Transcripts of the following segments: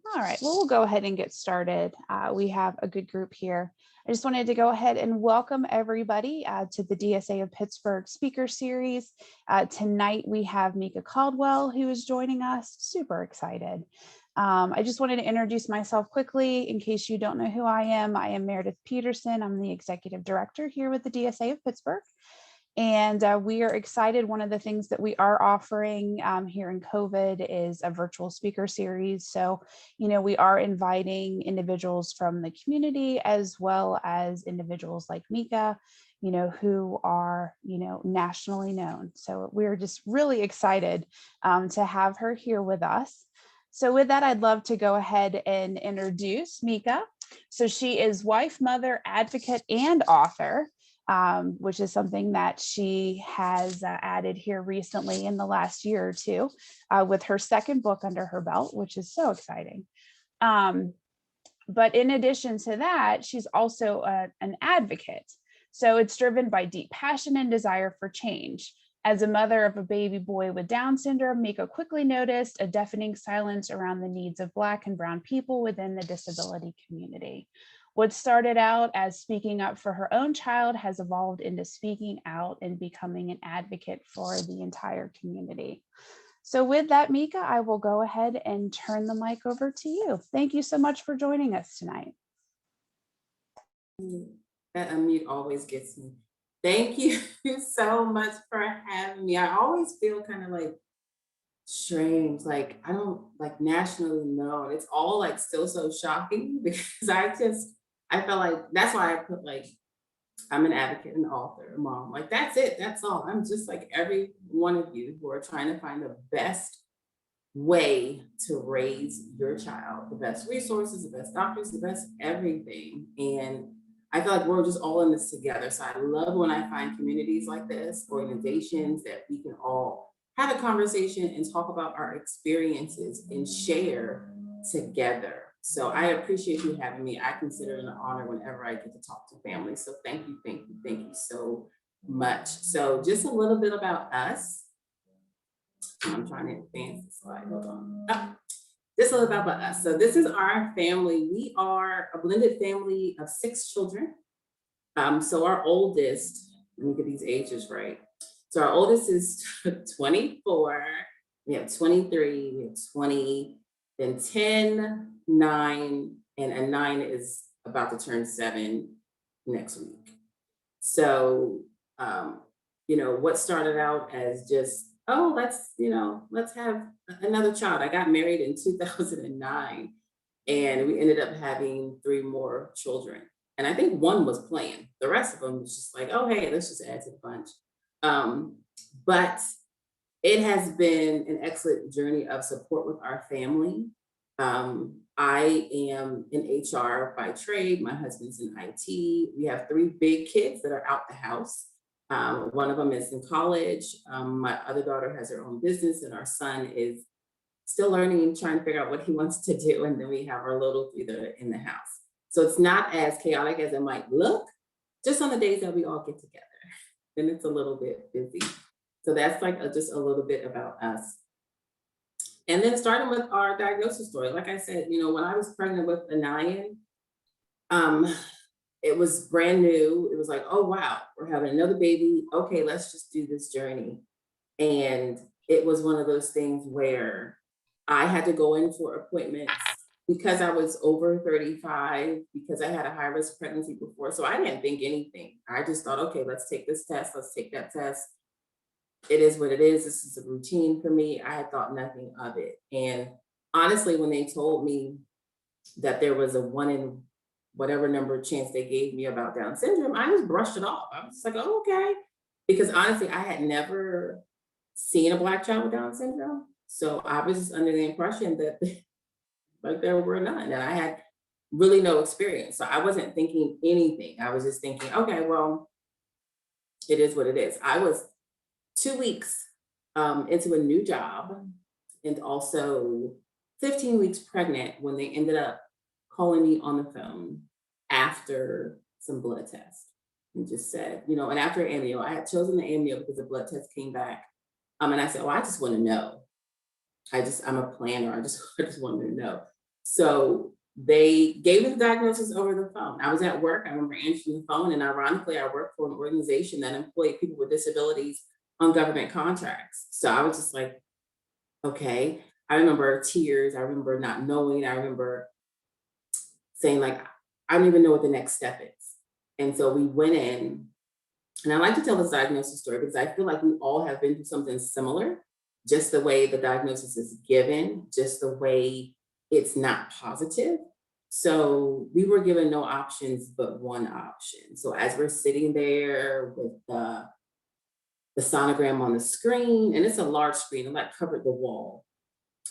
All right, well, we'll go ahead and get started. We have a good group here. I just wanted to go ahead and welcome everybody to the DSA of Pittsburgh Speaker Series. Tonight, we have Meeka Caldwell, who is joining us. Super excited. I just wanted to introduce myself quickly in case you don't know who I am. I am Meredith Peterson. I'm the Executive Director here with the DSA of Pittsburgh. And we are excited. One of the things that we are offering here in COVID is a virtual speaker series. So, we are inviting individuals from the community as well as individuals like Meeka, who are, nationally known. So we're just really excited to have her here with us. So with that, I'd love to go ahead and introduce Meeka. So she is wife, mother, advocate, and author. Which is something that she has added here recently in the last year or two with her second book under her belt, which is so exciting. But in addition to that, she's also an advocate. So it's driven by deep passion and desire for change. As a mother of a baby boy with Down syndrome, Meeka quickly noticed a deafening silence around the needs of Black and Brown people within the disability community. What started out as speaking up for her own child has evolved into speaking out and becoming an advocate for the entire community. So with that, Meeka, I will go ahead and turn the mic over to you. Thank you so much for joining us tonight. That unmute always gets me. Thank you so much for having me. I always feel kind of like strange, like I don't like nationally known. It's all like still so shocking because I felt like that's why I put like I'm an advocate, an author, a mom. Like that's it. That's all. I'm just like every one of you who are trying to find the best way to raise your child, the best resources, the best doctors, the best everything. And I feel like we're just all in this together. So I love when I find communities like this, organizations that we can all have a conversation and talk about our experiences and share together. So I appreciate you having me. I consider it an honor whenever I get to talk to families. So thank you, thank you, thank you so much. So just a little bit about us. I'm trying to advance the slide. Hold on. Just a little bit about us. So this is our family. We are a blended family of 6 children. So our oldest, let me get these ages right. So our oldest is 24. We have 23. We have 20. Then 10, 9, and a 9 is about to turn 7 next week. So, what started out as just, oh, let's have another child. I got married in 2009 and we ended up having 3 more children. And I think 1 was planned. The rest of them was just like, oh, hey, let's just add to the bunch. But it has been an excellent journey of support with our family. I am in HR by trade. My husband's in IT. We have 3 big kids that are out the house. One of them is in college. My other daughter has her own business, and our son is still learning and trying to figure out what he wants to do. And then we have our little 3 that are in the house. So it's not as chaotic as it might look, just on the days that we all get together. Then it's a little bit busy. So that's like just a little bit about us. And then starting with our diagnosis story, like I said, when I was pregnant with Anian, it was brand new. It was like, oh, wow, we're having another baby. Okay, let's just do this journey. And it was one of those things where I had to go in for appointments because I was over 35, because I had a high risk pregnancy before. So I didn't think anything. I just thought, okay, let's take this test. Let's take that test. It is what it is. This is a routine for me. I had thought nothing of it. And honestly, when they told me that there was a 1 in whatever number chance they gave me about Down syndrome, I just brushed it off. I was just like, oh, okay. Because honestly, I had never seen a Black child with Down syndrome. So I was just under the impression that like there were none, and I had really no experience. So I wasn't thinking anything. I was just thinking, okay, well, it is what it is. I was 2 weeks into a new job and also 15 weeks pregnant when they ended up calling me on the phone after some blood tests and just said, and after amnio, I had chosen the amnio because the blood test came back. And I said, well, I just want to know. I'm a planner. I just wanted to know. So they gave me the diagnosis over the phone. I was at work. I remember answering the phone, and ironically, I worked for an organization that employed people with disabilities on government contracts. So I was just like, okay. I remember tears. I remember not knowing. I remember saying, like, I don't even know what the next step is. And so we went in, and I like to tell this diagnosis story because I feel like we all have been through something similar, just the way the diagnosis is given, just the way it's not positive. So we were given no options but one option. So as we're sitting there with the sonogram on the screen, and it's a large screen, it like covered the wall.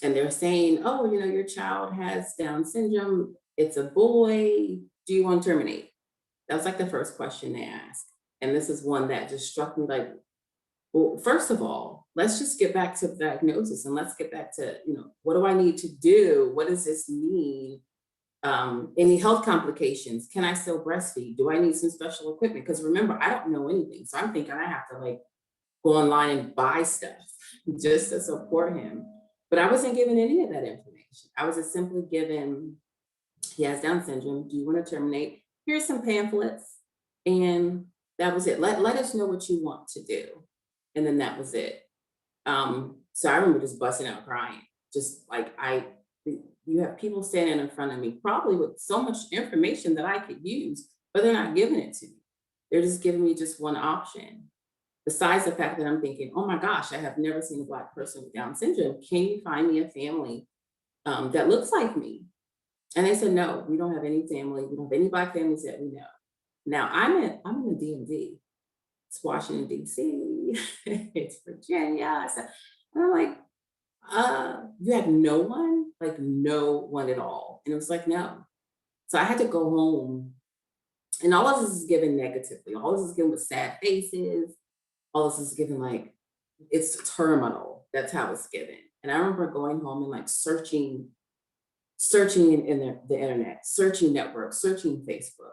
And they're saying, oh, your child has Down syndrome. It's a boy. Do you want to terminate? That was like the first question they asked. And this is one that just struck me like, well, first of all, let's just get back to the diagnosis and let's get back to, what do I need to do? What does this mean? Any health complications? Can I still breastfeed? Do I need some special equipment? Because remember, I don't know anything. So I'm thinking I have to like go online and buy stuff just to support him. But I wasn't given any of that information. I was just simply given, he has Down syndrome. Do you want to terminate? Here's some pamphlets. And that was it. Let us know what you want to do. And then that was it. So I remember just busting out crying. Just like you have people standing in front of me, probably with so much information that I could use, but they're not giving it to me. They're just giving me just one option. Besides the fact that I'm thinking, oh my gosh, I have never seen a Black person with Down syndrome. Can you find me a family that looks like me? And they said, no, we don't have any family. We don't have any Black families that we know. Now I'm in the DMV. It's Washington, D.C., it's Virginia. So, and I'm like, you have no one? Like no one at all. And it was like, no. So I had to go home. And all of this is given negatively. All this is given with sad faces. All this is given like, it's terminal. That's how it's given. And I remember going home and like searching in the internet, searching networks, searching Facebook.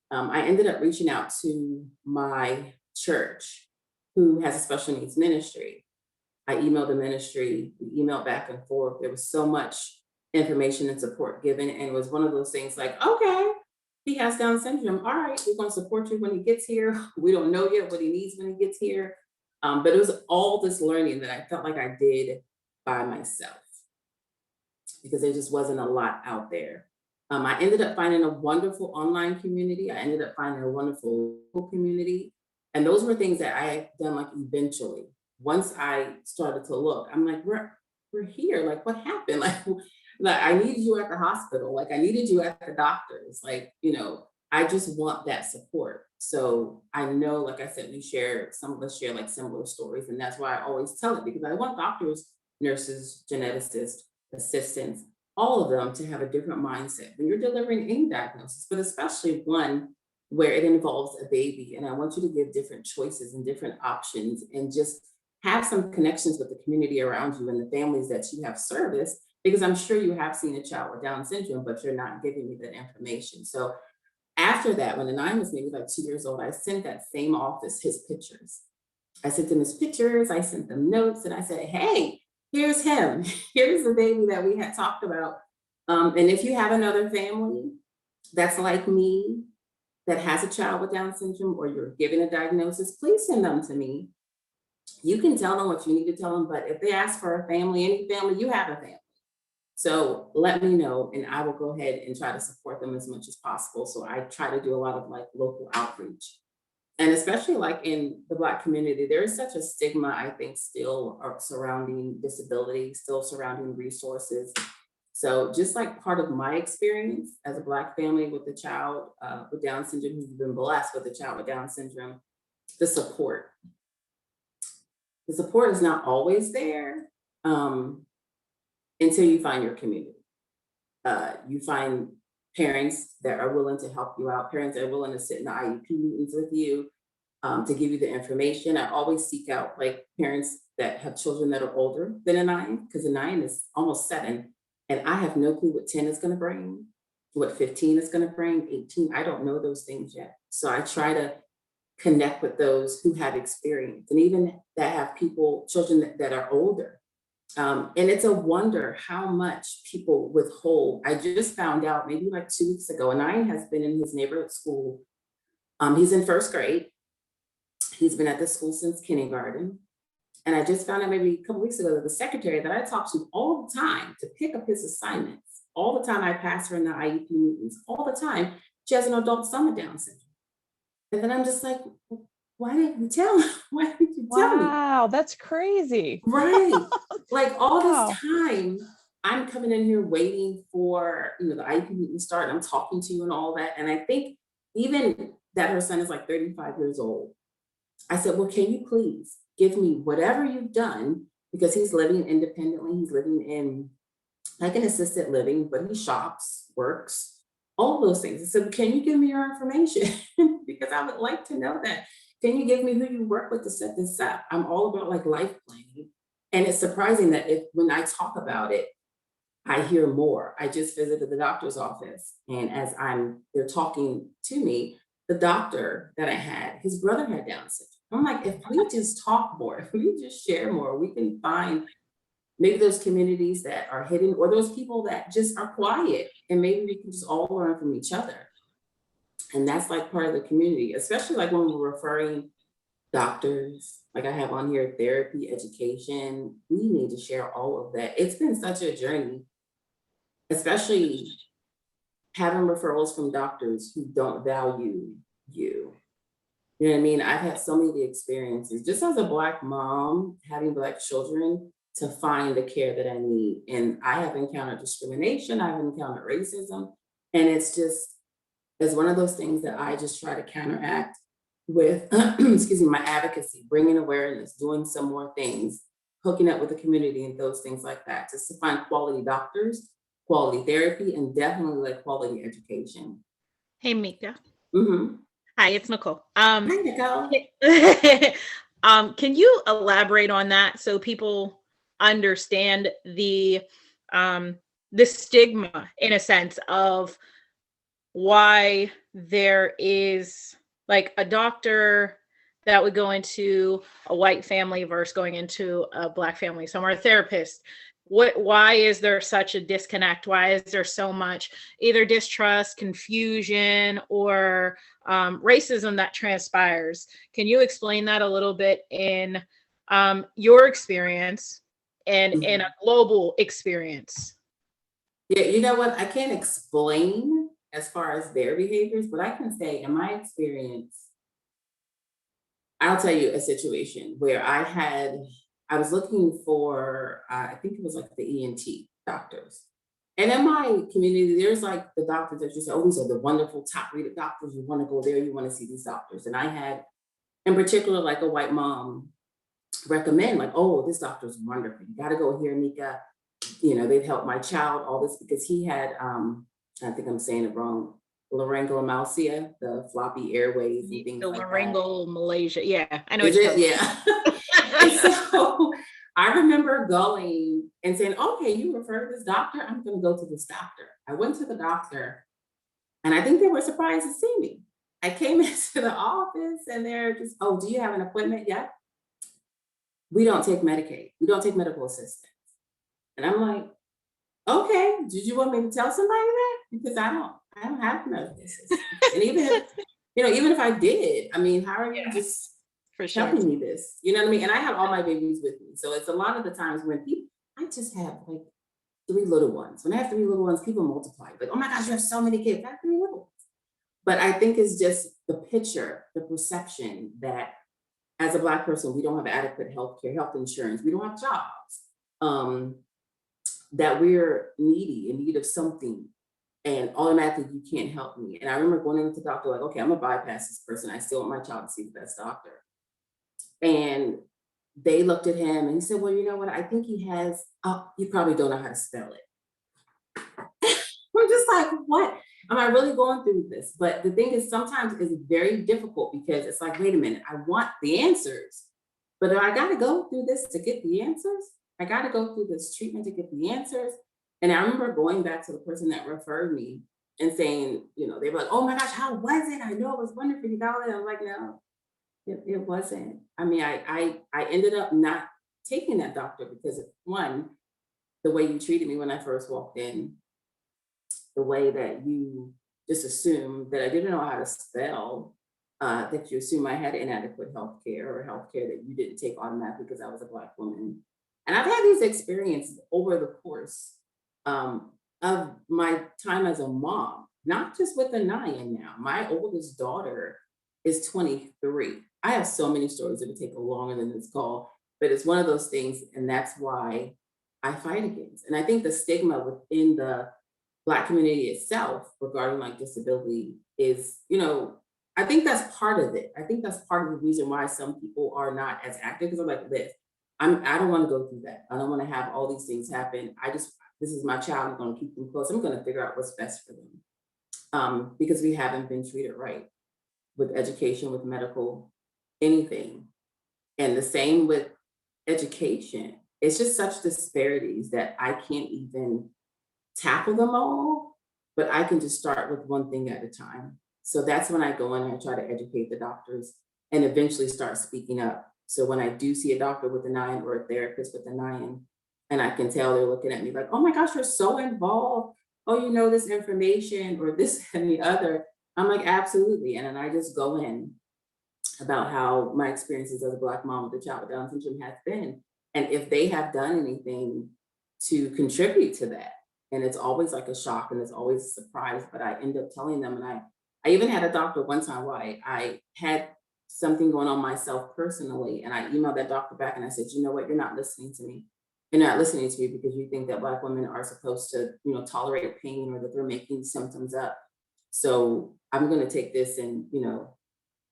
I ended up reaching out to my church who has a special needs ministry. I emailed the ministry, we emailed back and forth. There was so much information and support given. And it was one of those things like, okay, he has Down syndrome. All right, we're going to support you when he gets here. We don't know yet what he needs when he gets here. But it was all this learning that I felt like I did by myself because there just wasn't a lot out there. I ended up finding a wonderful online community. I ended up finding a wonderful local community. And those were things that I had done like eventually. Once I started to look, I'm like, we're here. Like, what happened? Like I needed you at the hospital. Like I needed you at the doctor's. Like, I just want that support. So I know, like I said, some of us share like similar stories. And that's why I always tell it because I want doctors, nurses, geneticists, assistants, all of them to have a different mindset when you're delivering any diagnosis, but especially one where it involves a baby. And I want you to give different choices and different options and just have some connections with the community around you and the families that you have serviced, because I'm sure you have seen a child with Down syndrome, but you're not giving me that information. So after that, when Anaya was maybe like 2 years old, I sent that same office his pictures. I sent them his pictures, I sent them notes, and I said, hey, here's him. Here's the baby that we had talked about. And if you have another family that's like me, that has a child with Down syndrome, or you're given a diagnosis, please send them to me. You can tell them what you need to tell them, but if they ask for a family, any family, you have a family. So let me know and I will go ahead and try to support them as much as possible. So I try to do a lot of like local outreach. And especially like in the Black community, there is such a stigma, I think, still surrounding disability, still surrounding resources. So just like part of my experience as a Black family with a child with Down syndrome, who's been blessed with a child with Down syndrome, the support. The support is not always there until you find your community. You find parents that are willing to help you out, parents that are willing to sit in the IEP meetings with you, to give you the information. I always seek out like parents that have children that are older than Anian, because Anian is almost 7, and I have no clue what 10 is going to bring, what 15 is going to bring, 18. I don't know those things yet. So I try to connect with those who have experience, and even that have children that are older, And it's a wonder how much people withhold. I just found out maybe like 2 weeks ago, Anian has been in his neighborhood school. He's in first grade. He's been at the school since kindergarten. And I just found out maybe a couple weeks ago that the secretary that I talk to all the time to pick up his assignments, all the time I pass her in the IEP meetings, all the time, she has an adult son with Down syndrome. And then I'm just like, why didn't you tell me? Why didn't you tell me? Wow, that's crazy. Right. Like all Wow. this time, I'm coming in here waiting for, the IEP meeting to start. And I'm talking to you and all that. And I think even that her son is like 35 years old. I said, well, can you please give me whatever you've done? Because he's living independently. He's living in like an assisted living, but he shops, works, all those things. I said, can you give me your information? Because I would like to know that. Can you give me who you work with to set this up? I'm all about like life planning. And it's surprising that when I talk about it, I hear more. I just visited the doctor's office, and as they're talking to me, the doctor that I had, his brother had Down syndrome. I'm like, if we just talk more, if we just share more, we can find maybe those communities that are hidden, or those people that just are quiet, and maybe we can just all learn from each other. And that's like part of the community, especially like when we're referring doctors, like I have on here, therapy, education. We need to share all of that. It's been such a journey, especially having referrals from doctors who don't value you. You know what I mean? I've had so many experiences just as a Black mom, having Black children, to find the care that I need. And I have encountered discrimination, I've encountered racism. And it's one of those things that I just try to counteract with, excuse me, my advocacy, bringing awareness, doing some more things, hooking up with the community and those things like that, just to find quality doctors, quality therapy, and definitely like quality education. Hey, Meeka. Mm-hmm. Hi, it's Nicole. Hi, Nicole. Can you elaborate on that so people understand the stigma, in a sense, of why there is like a doctor that would go into a white family versus going into a Black family? So, I'm a therapist. Why is there such a disconnect? Why is there so much either distrust, confusion, or racism that transpires? Can you explain that a little bit in your experience and in a global experience? Yeah, you know what? I can't explain as far as their behaviors, but I can say in my experience, I'll tell you a situation where I was looking for, I think it was like the ENT doctors. And in my community, there's like the doctors that just, oh, these are the wonderful top rated doctors. You want to go there, you want to see these doctors. And I had, in particular, like a white mom recommend, like, oh, this doctor's wonderful. You got to go here, Meeka. They've helped my child, all this, because he had, I think I'm saying it wrong, laryngomalcia, the floppy airways and things The like that. laryngeal Malaysia. Yeah, I know. Is it? Yeah. And so I remember going and saying, okay, you refer to this doctor? I'm going to go to this doctor. I went to the doctor, and I think they were surprised to see me. I came into the office and they're just, oh, do you have an appointment yet? We don't take Medicaid. We don't take medical assistance. And I'm like, okay, did you want me to tell somebody that? Because I don't have medical assistance. And even if I did, I mean, how are you just for sure telling me this? You know what I mean? And I have all my babies with me. So it's a lot of the times when I just have like 3 little ones. When I have 3 little ones, people multiply. Like, oh my gosh, you have so many kids. I have 3 little ones. But I think it's just the picture, the perception that as a Black person, we don't have adequate health care, health insurance. We don't have jobs. That we're needy, in need of something, and automatically you can't help me. And I remember going into the doctor like, okay, I'm gonna bypass this person. I still want my child to see the best doctor. And they looked at him and he said, well, you know what? I think he has, you probably don't know how to spell it. We're just like, what? Am I really going through this? But the thing is, sometimes it's very difficult because it's like, wait a minute, I want the answers, but I gotta go through this to get the answers. I got to go through this treatment to get the answers. And I remember going back to the person that referred me and saying, they were like, oh my gosh, how was it? I know it was wonderful. You got it. I'm like, no, it wasn't. I mean, I ended up not taking that doctor because one, the way you treated me when I first walked in, the way that you just assumed that I didn't know how to spell, that you assume I had inadequate health care or health care that you didn't take automatically because I was a Black woman. And I've had these experiences over the course of my time as a mom, not just with Anian now. My oldest daughter is 23. I have so many stories that would take longer than this call, but it's one of those things, and that's why I fight against. And I think the stigma within the Black community itself regarding like disability is, I think that's part of it. I think that's part of the reason why some people are not as active because I'm like this. I don't want to go through that. I don't want to have all these things happen. This is my child. I'm going to keep them close. I'm going to figure out what's best for them because we haven't been treated right with education, with medical, anything. And the same with education. It's just such disparities that I can't even tackle them all, but I can just start with one thing at a time. So that's when I go in and I try to educate the doctors and eventually start speaking up. So when I do see a doctor with Anian or a therapist with Anian, and I can tell they're looking at me like, oh my gosh, you're so involved. Oh, you know this information or this and the other. I'm like, absolutely. And then I just go in about how my experiences as a Black mom with a child with Down syndrome has been. And if they have done anything to contribute to that. And it's always like a shock and it's always a surprise, but I end up telling them. And I even had a doctor one time where I had something going on myself personally. And I emailed that doctor back and I said, you know what, you're not listening to me. You're not listening to me because you think that Black women are supposed to, tolerate pain or that they're making symptoms up. So I'm going to take this and,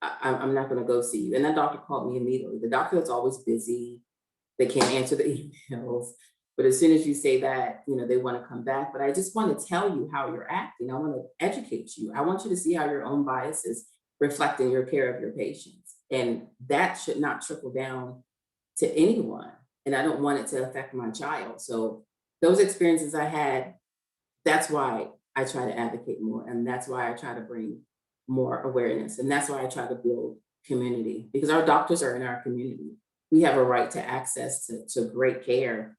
I'm not going to go see you. And that doctor called me immediately. The doctor is always busy. They can't answer the emails. But as soon as you say that, they want to come back. But I just want to tell you how you're acting. I want to educate you. I want you to see how your own biases reflect in your care of your patients. And that should not trickle down to anyone. And I don't want it to affect my child. So those experiences I had, that's why I try to advocate more. And that's why I try to bring more awareness. And that's why I try to build community because our doctors are in our community. We have a right to access to great care.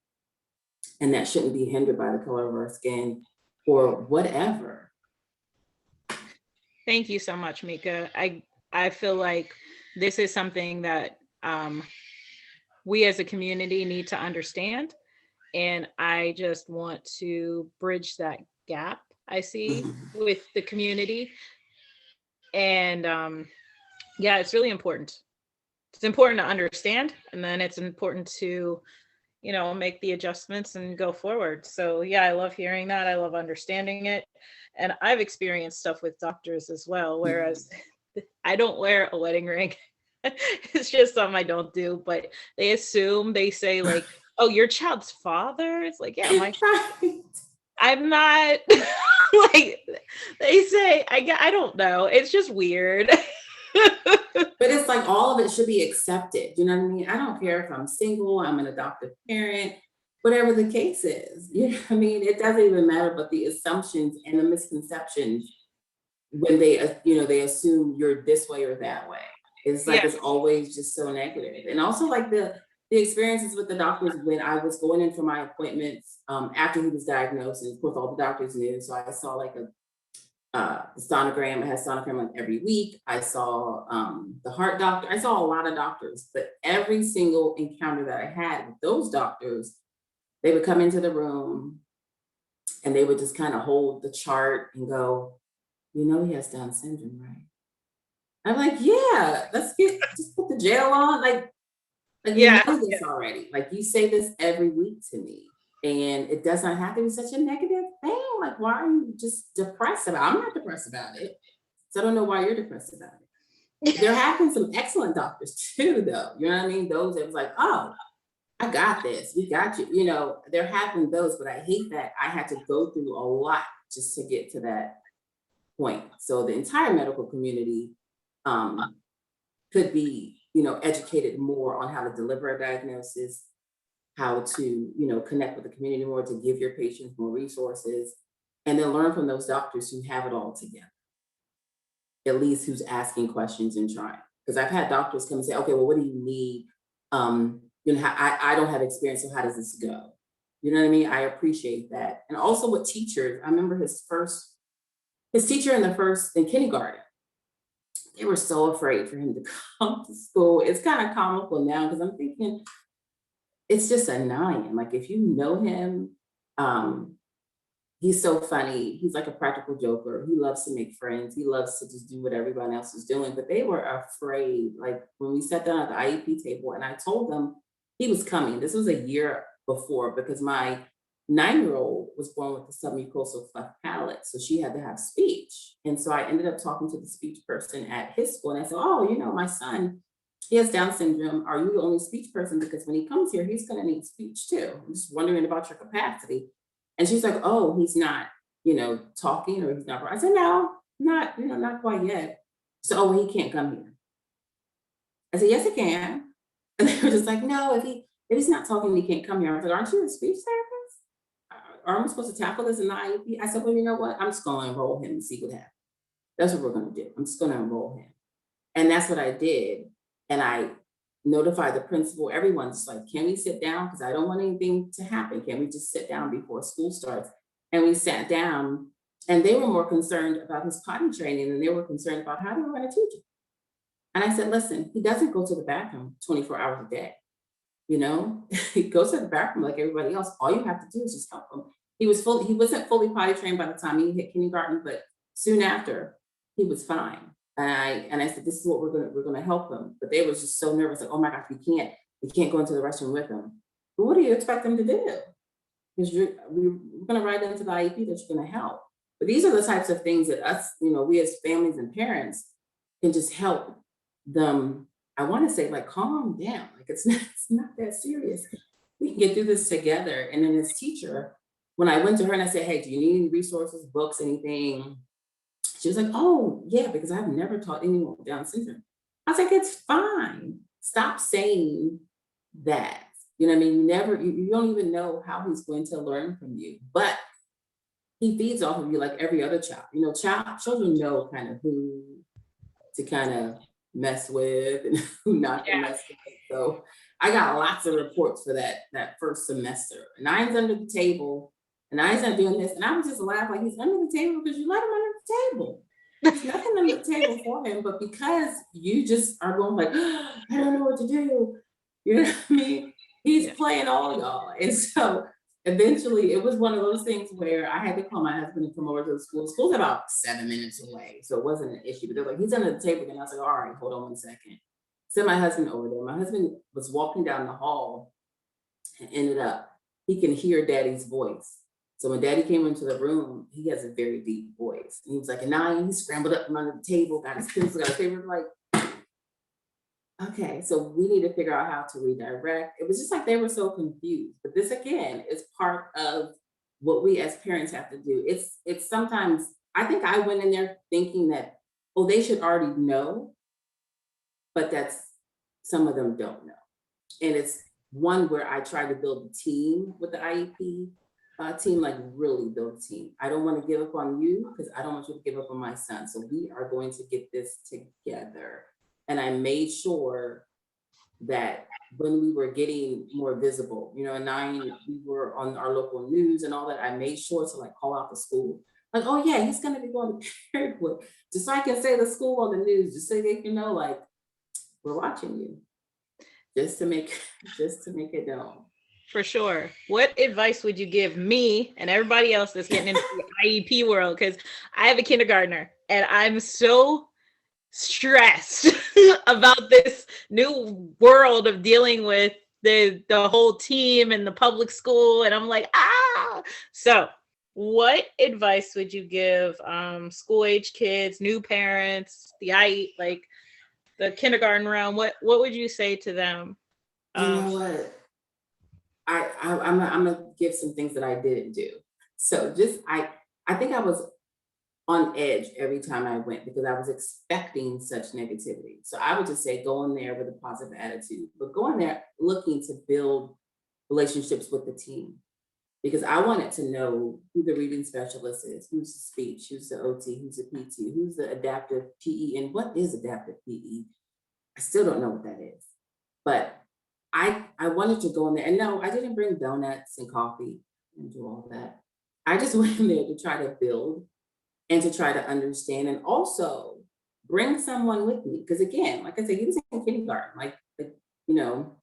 And that shouldn't be hindered by the color of our skin or whatever. Thank you so much, Meeka. I feel like this is something that we as a community need to understand. And I just want to bridge that gap I see with the community. And yeah, it's really important. It's important to understand, and then it's important to, make the adjustments and go forward. So yeah, I love hearing that. I love understanding it. And I've experienced stuff with doctors as well, whereas I don't wear a wedding ring. It's just something I don't do, but they say like, oh, your child's father? It's like, yeah, I'm not like they say, I don't know. It's just weird. But it's like all of it should be accepted. You know what I mean? I don't care if I'm single, I'm an adoptive parent, whatever the case is. You know what I mean? It doesn't even matter, but the assumptions and the misconceptions when they assume you're this way or that way. It's like it's always just so negative. And also like the experiences with the doctors when I was going in for my appointments after he was diagnosed, and of course all the doctors knew. So I saw like a sonogram. I had sonogram like every week. I saw the heart doctor. I saw a lot of doctors, but every single encounter that I had with those doctors, they would come into the room and they would just kind of hold the chart and go, he has Down syndrome, right? I'm like, yeah, just put the gel on. Like you know this already. Like you say this every week to me. And it does not have to be such a negative thing. Like, why are you just depressed about it? I'm not depressed about it. So I don't know why you're depressed about it. There have been some excellent doctors too, though. You know what I mean? Those that was like, oh, I got this. We got you. There have been those, but I hate that I had to go through a lot just to get to that point. So the entire medical community could be, educated more on how to deliver a diagnosis, how to, connect with the community more, to give your patients more resources, and then learn from those doctors who have it all together, at least who's asking questions and trying. Because I've had doctors come and say, okay, well, what do you need? you know, I don't have experience, so how does this go? You know what I mean? I appreciate that. And also with teachers, I remember his teacher in kindergarten, they were so afraid for him to come to school. It's kind of comical now because I'm thinking it's just Anian. Like if you know him, um, he's so funny. He's like a practical joker. He loves to make friends. He loves to just do what everyone else is doing. But they were afraid. Like when we sat down at the IEP table and I told them he was coming. This was a year before because my 9-year-old was born with a submucosal cleft palate. So she had to have speech. And so I ended up talking to the speech person at his school. And I said, oh, you know, my son, he has Down syndrome. Are you the only speech person? Because when he comes here, he's going to need speech too. I'm just wondering about your capacity. And she's like, oh, he's not, you know, talking or he's not. I said, no, not, you know, not quite yet. So, oh, well, he can't come here. I said, yes, he can. And they were just like, no, if he's not talking, he can't come here. I was like, aren't you a speech therapist? Are we supposed to tackle this in the IEP? I said, well, you know what? I'm just going to enroll him and see what happens. That's what we're going to do. I'm just going to enroll him. And that's what I did. And I notified the principal, everyone's like, can we sit down? Because I don't want anything to happen. Can we just sit down before school starts? And we sat down and they were more concerned about his potty training than they were concerned about how they were going to teach him. And I said, listen, he doesn't go to the bathroom 24 hours a day. You know, he goes to the bathroom like everybody else. All you have to do is just help him. He wasn't fully potty trained by the time he hit kindergarten, but soon after he was fine. And I said, this is what we're gonna help him. But they were just so nervous, like, oh my gosh, we can't go into the restroom with him. But what do you expect them to do? Because we're gonna write into the IEP that you're gonna help. But these are the types of things that us, you know, we as families and parents can just help them. I want to say like calm down, like it's not that serious. We can get through this together. And then this teacher, when I went to her and I said, hey, do you need any resources, books, anything? She was like, oh, yeah, because I've never taught anyone with Down syndrome. I was like, it's fine. Stop saying that. You know what I mean? You don't even know how he's going to learn from you. But he feeds off of you like every other child. You know, children know kind of who to kind of mess with and who not to mess with. So I got lots of reports for that first semester. And I's under the table. And I's not doing this. And I would just laugh like he's under the table because you let him under the table. There's nothing under the table for him, but because you just are going like, oh, I don't know what to do. You know what I mean? He's playing all y'all. And so eventually it was one of those things where I had to call my husband to come over to the school. School's about 7 minutes away. So it wasn't an issue, but they're like, he's under the table. And I was like, all right, hold on 1 second. Send my husband over there. My husband was walking down the hall and ended up, he can hear daddy's voice. So when daddy came into the room, he has a very deep voice. And he was like, Anian, he scrambled up from under the table, got his pencil, got his paper, like, okay, so we need to figure out how to redirect. It was just like they were so confused. But this again is part of what we as parents have to do. It's sometimes, I think I went in there thinking that, oh, they should already know, but that's, some of them don't know. And it's one where I try to build a team with the IEP team, like really build a team. I don't want to give up on you because I don't want you to give up on my son. So we are going to get this together. And I made sure that when we were getting more visible, you know, we were on our local news and all that, I made sure to like call out the school. Like, oh yeah, he's gonna be going to Paraguay. Just so I can say the school on the news, just so they can know, like, we're watching you. Just to make it known. For sure. What advice would you give me and everybody else that's getting into the IEP world? Because I have a kindergartner and I'm so stressed about this new world of dealing with the whole team and the public school. And I'm like, So what advice would you give school age kids, new parents, like the kindergarten realm? What would you say to them? You know what? I'm gonna give some things that I didn't do. So I think I was on edge every time I went because I was expecting such negativity. So I would just say go in there with a positive attitude, but go in there looking to build relationships with the team. Because I wanted to know who the reading specialist is, who's the speech, who's the OT, who's the PT, who's the adaptive PE, and what is adaptive PE? I still don't know what that is. But I wanted to go in there, and no, I didn't bring donuts and coffee and do all that. I just went in there to try to build and to try to understand, and also bring someone with me. Because again, like I said, he was in kindergarten, you know,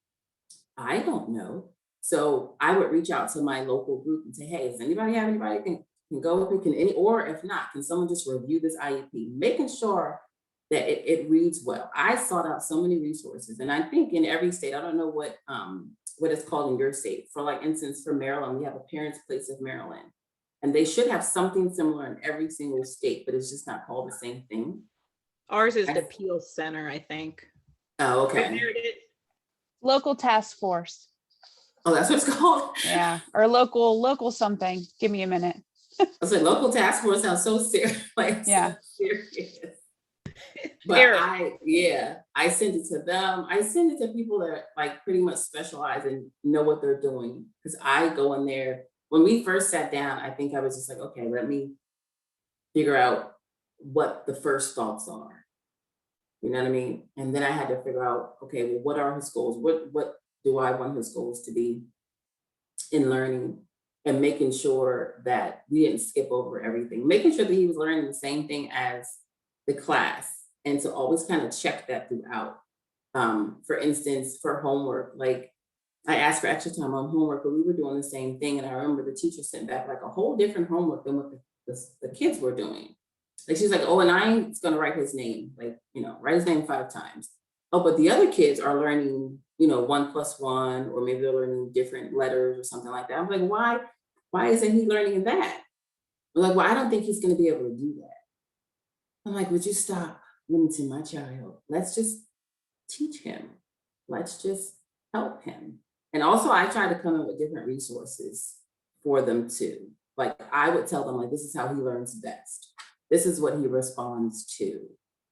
I don't know. So I would reach out to my local group and say, hey, does anybody have anybody can go with me? Can any, or if not, can someone just review this IEP, making sure that it reads well. I sought out so many resources, and I think in every state, I don't know what it's called in your state. For like instance, for Maryland, we have a Parents Place of Maryland, and they should have something similar in every single state, but it's just not called the same thing. Ours is the Peel Center, I think. Oh, Right, okay. there it is. Local task force. Oh, that's what it's called. Yeah, or local something. Give me a minute. I was like, local task force sounds so serious, like Yeah. so serious. But I send it to them. I send it to people that like pretty much specialize and know what they're doing. Because I go in there. When we first sat down, I think I was just like, okay, let me figure out what the first thoughts are. You know what I mean? And then I had to figure out, okay, well, what are his goals? What do I want his goals to be in learning? And making sure that we didn't skip over everything, making sure that he was learning the same thing as the class. And to always kind of check that throughout. For instance, for homework, like I asked for extra time on homework, but we were doing the same thing. And I remember the teacher sent back like a whole different homework than what the kids were doing. Like she's like, oh, and I'm gonna write his name, like, you know, write his name 5 times. Oh, but the other kids are learning, you know, 1 + 1, or maybe they're learning different letters or something like that. I'm like, why isn't he learning that? I'm like, well, I don't think he's gonna be able to do that. I'm like, would you stop limiting my child? Let's just teach him. Let's just help him. And also I try to come in with different resources for them too. Like I would tell them, like, this is how he learns best. This is what he responds to.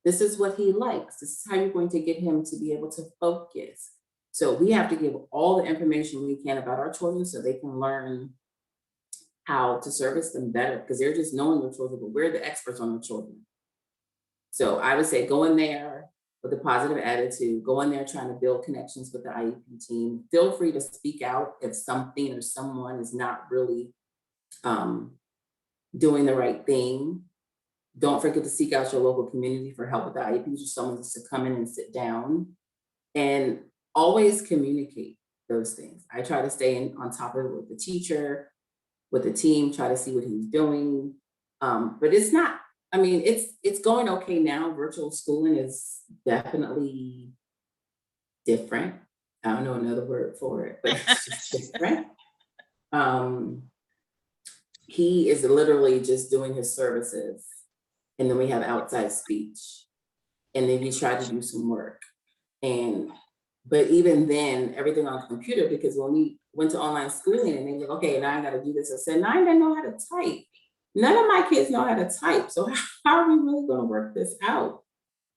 This is what he likes. This is how you're going to get him to be able to focus. So we have to give all the information we can about our children so they can learn how to service them better, because they're just knowing their children, but we're the experts on our children. So I would say go in there with a positive attitude, go in there trying to build connections with the IEP team. Feel free to speak out if something or someone is not really doing the right thing. Don't forget to seek out your local community for help with the IEPs, or someone just to come in and sit down, and always communicate those things. I try to stay on top of it with the teacher, with the team, try to see what he's doing. But it's not, I mean, it's going okay now. Virtual schooling is definitely different. I don't know another word for it, but it's just different. He is literally just doing his services, and then we have outside speech, and then he tried to do some work. But even then, everything on the computer, because when we went to online schooling and they were like, okay, now I got to do this. I said, now I don't know how to type. None of my kids know how to type. So how are we really going to work this out?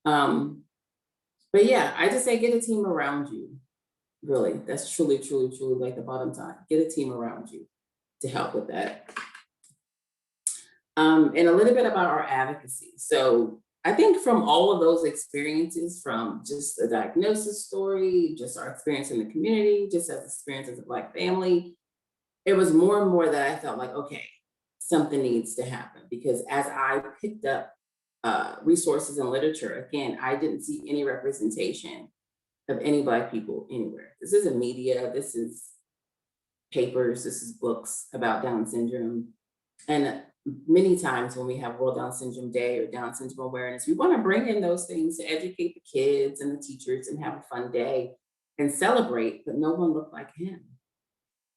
But yeah, I just say get a team around you. Really, that's truly, truly, truly like the bottom line. Get a team around you to help with that. And a little bit about our advocacy. So I think from all of those experiences, from just the diagnosis story, just our experience in the community, just as experience as a Black family, it was more and more that I felt like, okay, something needs to happen. Because as I picked up resources and literature, again, I didn't see any representation of any Black people anywhere. This isn't media, this is papers, this is books about Down syndrome. And many times when we have World Down Syndrome Day or Down Syndrome Awareness, we want to bring in those things to educate the kids and the teachers and have a fun day and celebrate, but no one looked like him.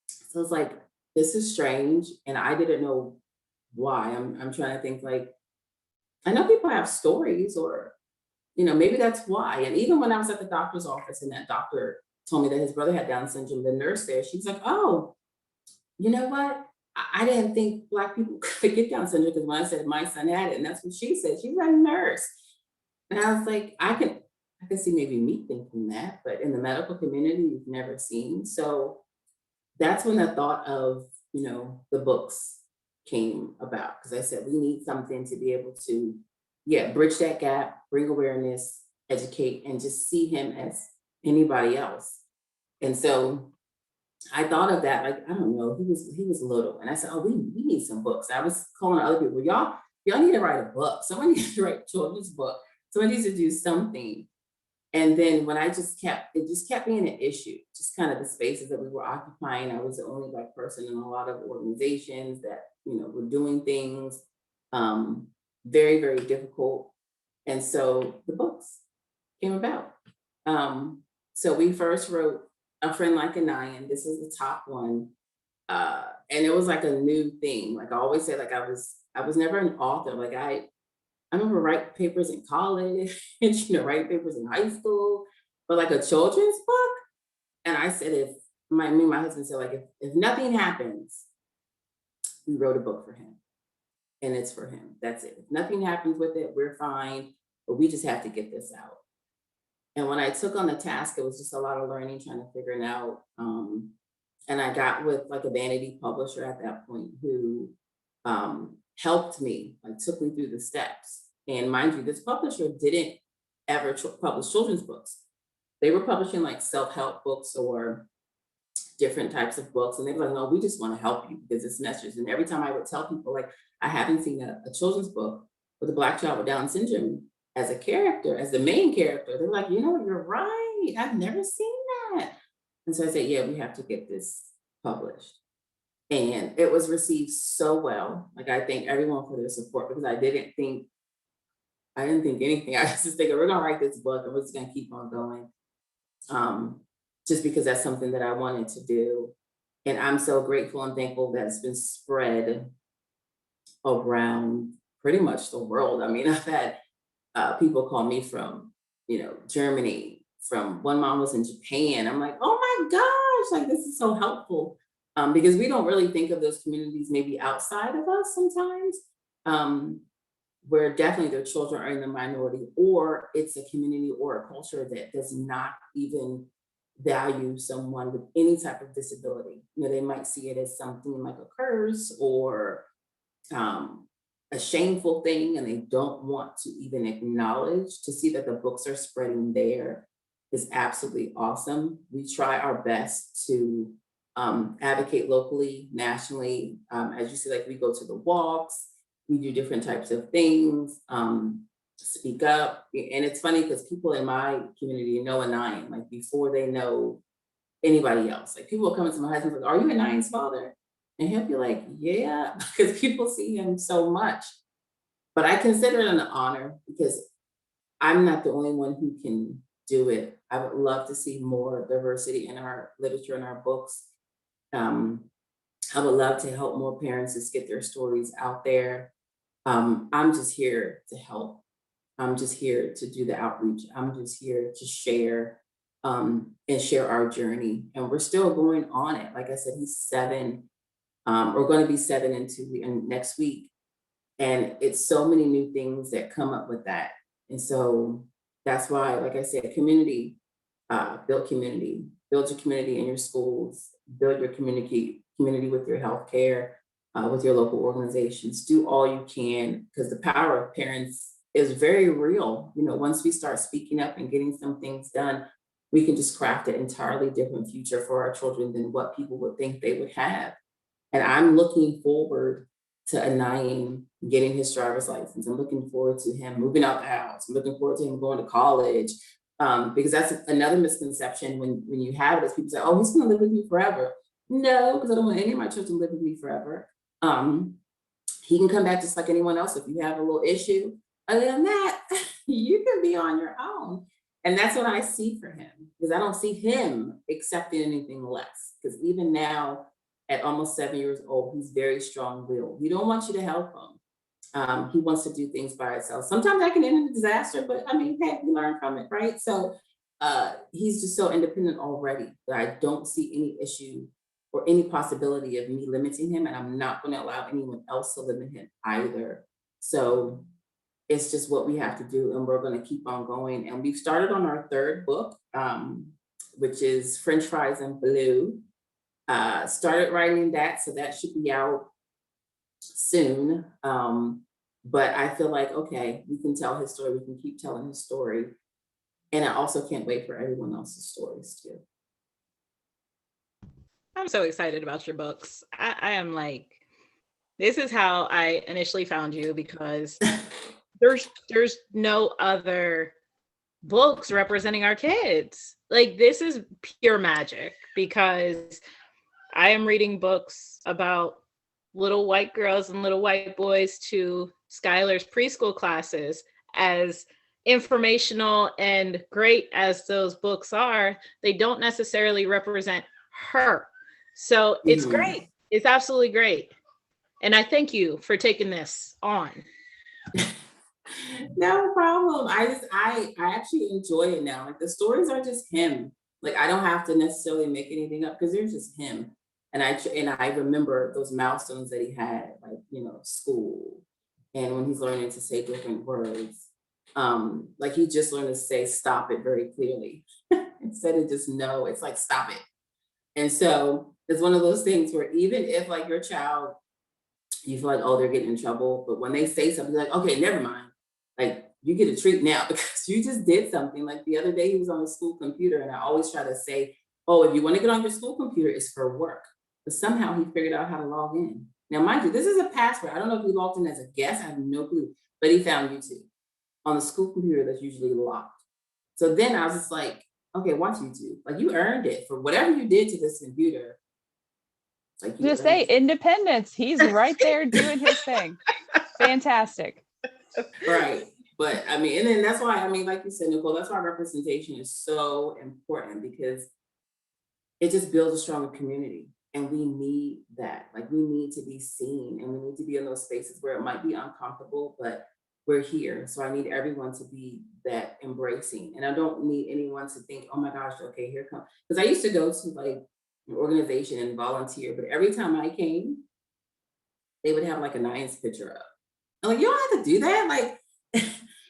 So it's like, this is strange. And I didn't know why. I'm trying to think, like, I know people have stories, or, you know, maybe that's why. And even when I was at the doctor's office and that doctor told me that his brother had Down syndrome, the nurse there, she's like, oh, you know what? I didn't think Black people could get Down syndrome, because when I said my son had it, and that's what she said, she's a nurse. And I was like, I can see maybe me thinking that, but in the medical community, we've never seen. So that's when the thought of, you know, the books came about, because I said, we need something to be able to, bridge that gap, bring awareness, educate, and just see him as anybody else. And so I thought of that, like, I don't know, he was little. And I said, oh, we need some books. I was calling other people, y'all need to write a book. Someone needs to write a children's book. Someone needs to do something. And then when it just kept being an issue, just kind of the spaces that we were occupying. I was the only Black person in a lot of organizations that, were doing things, very, very difficult. And so the books came about. So we first wrote A Friend Like Anian. This is the top one. And it was like a new thing. Like I always say, like I was never an author. Like I remember writing papers in college, writing papers in high school, but like a children's book. And I said, if me and my husband said, like, if nothing happens, we wrote a book for him. And it's for him. That's it. If nothing happens with it, we're fine. But we just have to get this out. And when I took on the task, it was just a lot of learning, trying to figure it out. And I got with like a vanity publisher at that point who helped me, like took me through the steps. And mind you, this publisher didn't ever publish children's books. They were publishing like self-help books or different types of books. And they were like, no, we just want to help you because it's messages. And every time I would tell people, like, I haven't seen a children's book with a Black child with Down syndrome as a character, as the main character, they're like, you're right. I've never seen that. And so I said, yeah, we have to get this published. And it was received so well. Like I thank everyone for their support because I didn't think anything. I was just thinking, we're gonna write this book and we're just gonna keep on going. Just because that's something that I wanted to do. And I'm so grateful and thankful that it's been spread around pretty much the world. I mean, I've had people call me from, Germany, from one mom was in Japan. I'm like, oh my gosh, like this is so helpful. Because we don't really think of those communities maybe outside of us sometimes, where definitely their children are in the minority, or it's a community or a culture that does not even value someone with any type of disability. They might see it as something like a curse or a shameful thing, and they don't want to even acknowledge. To see that the books are spreading there is absolutely awesome. We try our best to advocate locally, nationally. As you see, like we go to the walks, we do different types of things, speak up. And it's funny because people in my community know Anian, like before they know anybody else. Like people will come to my husband, like, are you Anian's father? And he'll be like, yeah, because people see him so much. But I consider it an honor because I'm not the only one who can do it. I would love to see more diversity in our literature and our books. I would love to help more parents just get their stories out there. I'm just here to help. I'm just here to do the outreach. I'm just here to share and share our journey. And we're still going on it. Like I said, he's 7. We're going to be 7 in next week. And it's so many new things that come up with that. And so that's why, like I said, community, build your community in your schools, build your community with your healthcare, with your local organizations. Do all you can, because the power of parents is very real. Once we start speaking up and getting some things done, we can just craft an entirely different future for our children than what people would think they would have. And I'm looking forward to Anian getting his driver's license. I'm looking forward to him moving out the house. I'm looking forward to him going to college. Because that's another misconception when you have it, is people say, oh, he's gonna live with me forever. No, because I don't want any of my children to live with me forever. He can come back just like anyone else if you have a little issue. Other than that, you can be on your own. And that's what I see for him, because I don't see him accepting anything less. Because even now, at almost 7 years old, he's very strong-willed. He don't want you to help him. He wants to do things by himself. Sometimes that can end in a disaster, but I mean, hey, we learn from it, right? So he's just so independent already that I don't see any issue or any possibility of me limiting him, and I'm not going to allow anyone else to limit him either. So it's just what we have to do, and we're going to keep on going. And we've started on our 3rd book, which is French Fries and Blue. Started writing that, so that should be out soon. But I feel like, okay, we can tell his story, we can keep telling his story. And I also can't wait for everyone else's stories too. I'm so excited about your books. I am like, this is how I initially found you, because there's no other books representing our kids. Like, this is pure magic, because I am reading books about little white girls and little white boys to Skylar's preschool classes. As informational and great as those books are, they don't necessarily represent her. So it's Mhm. great. It's absolutely great. And I thank you for taking this on. No problem. I actually enjoy it now. Like the stories are just him. Like I don't have to necessarily make anything up because they're just him. And I remember those milestones that he had, like school, and when he's learning to say different words. Like he just learned to say stop it very clearly instead of just no. It's like stop it. And so it's one of those things where even if like your child, you feel like, oh, they're getting in trouble. But when they say something, you're like, okay, never mind. Like you get a treat now because you just did something. Like the other day, he was on the school computer, and I always try to say, oh, if you want to get on your school computer, it's for work. But somehow he figured out how to log in. Now, mind you, this is a password. I don't know if he logged in as a guest. I have no clue. But he found YouTube on the school computer that's usually locked. So then I was just like, okay, watch YouTube. Like you earned it for whatever you did to this computer. Like you Just earned say it. independence. He's right there doing his thing. Fantastic. Right. But I mean, and then that's why, I mean, like you said, Nicole, that's why representation is so important because it just builds a stronger community. And we need that. Like we need to be seen and we need to be in those spaces where it might be uncomfortable, but we're here. So I need everyone to be that embracing. And I don't need anyone to think, oh my gosh, okay, here comes. Because I used to go to like an organization and volunteer, but every time I came, they would have like a Niance picture up. I'm like, you don't have to do that. Like,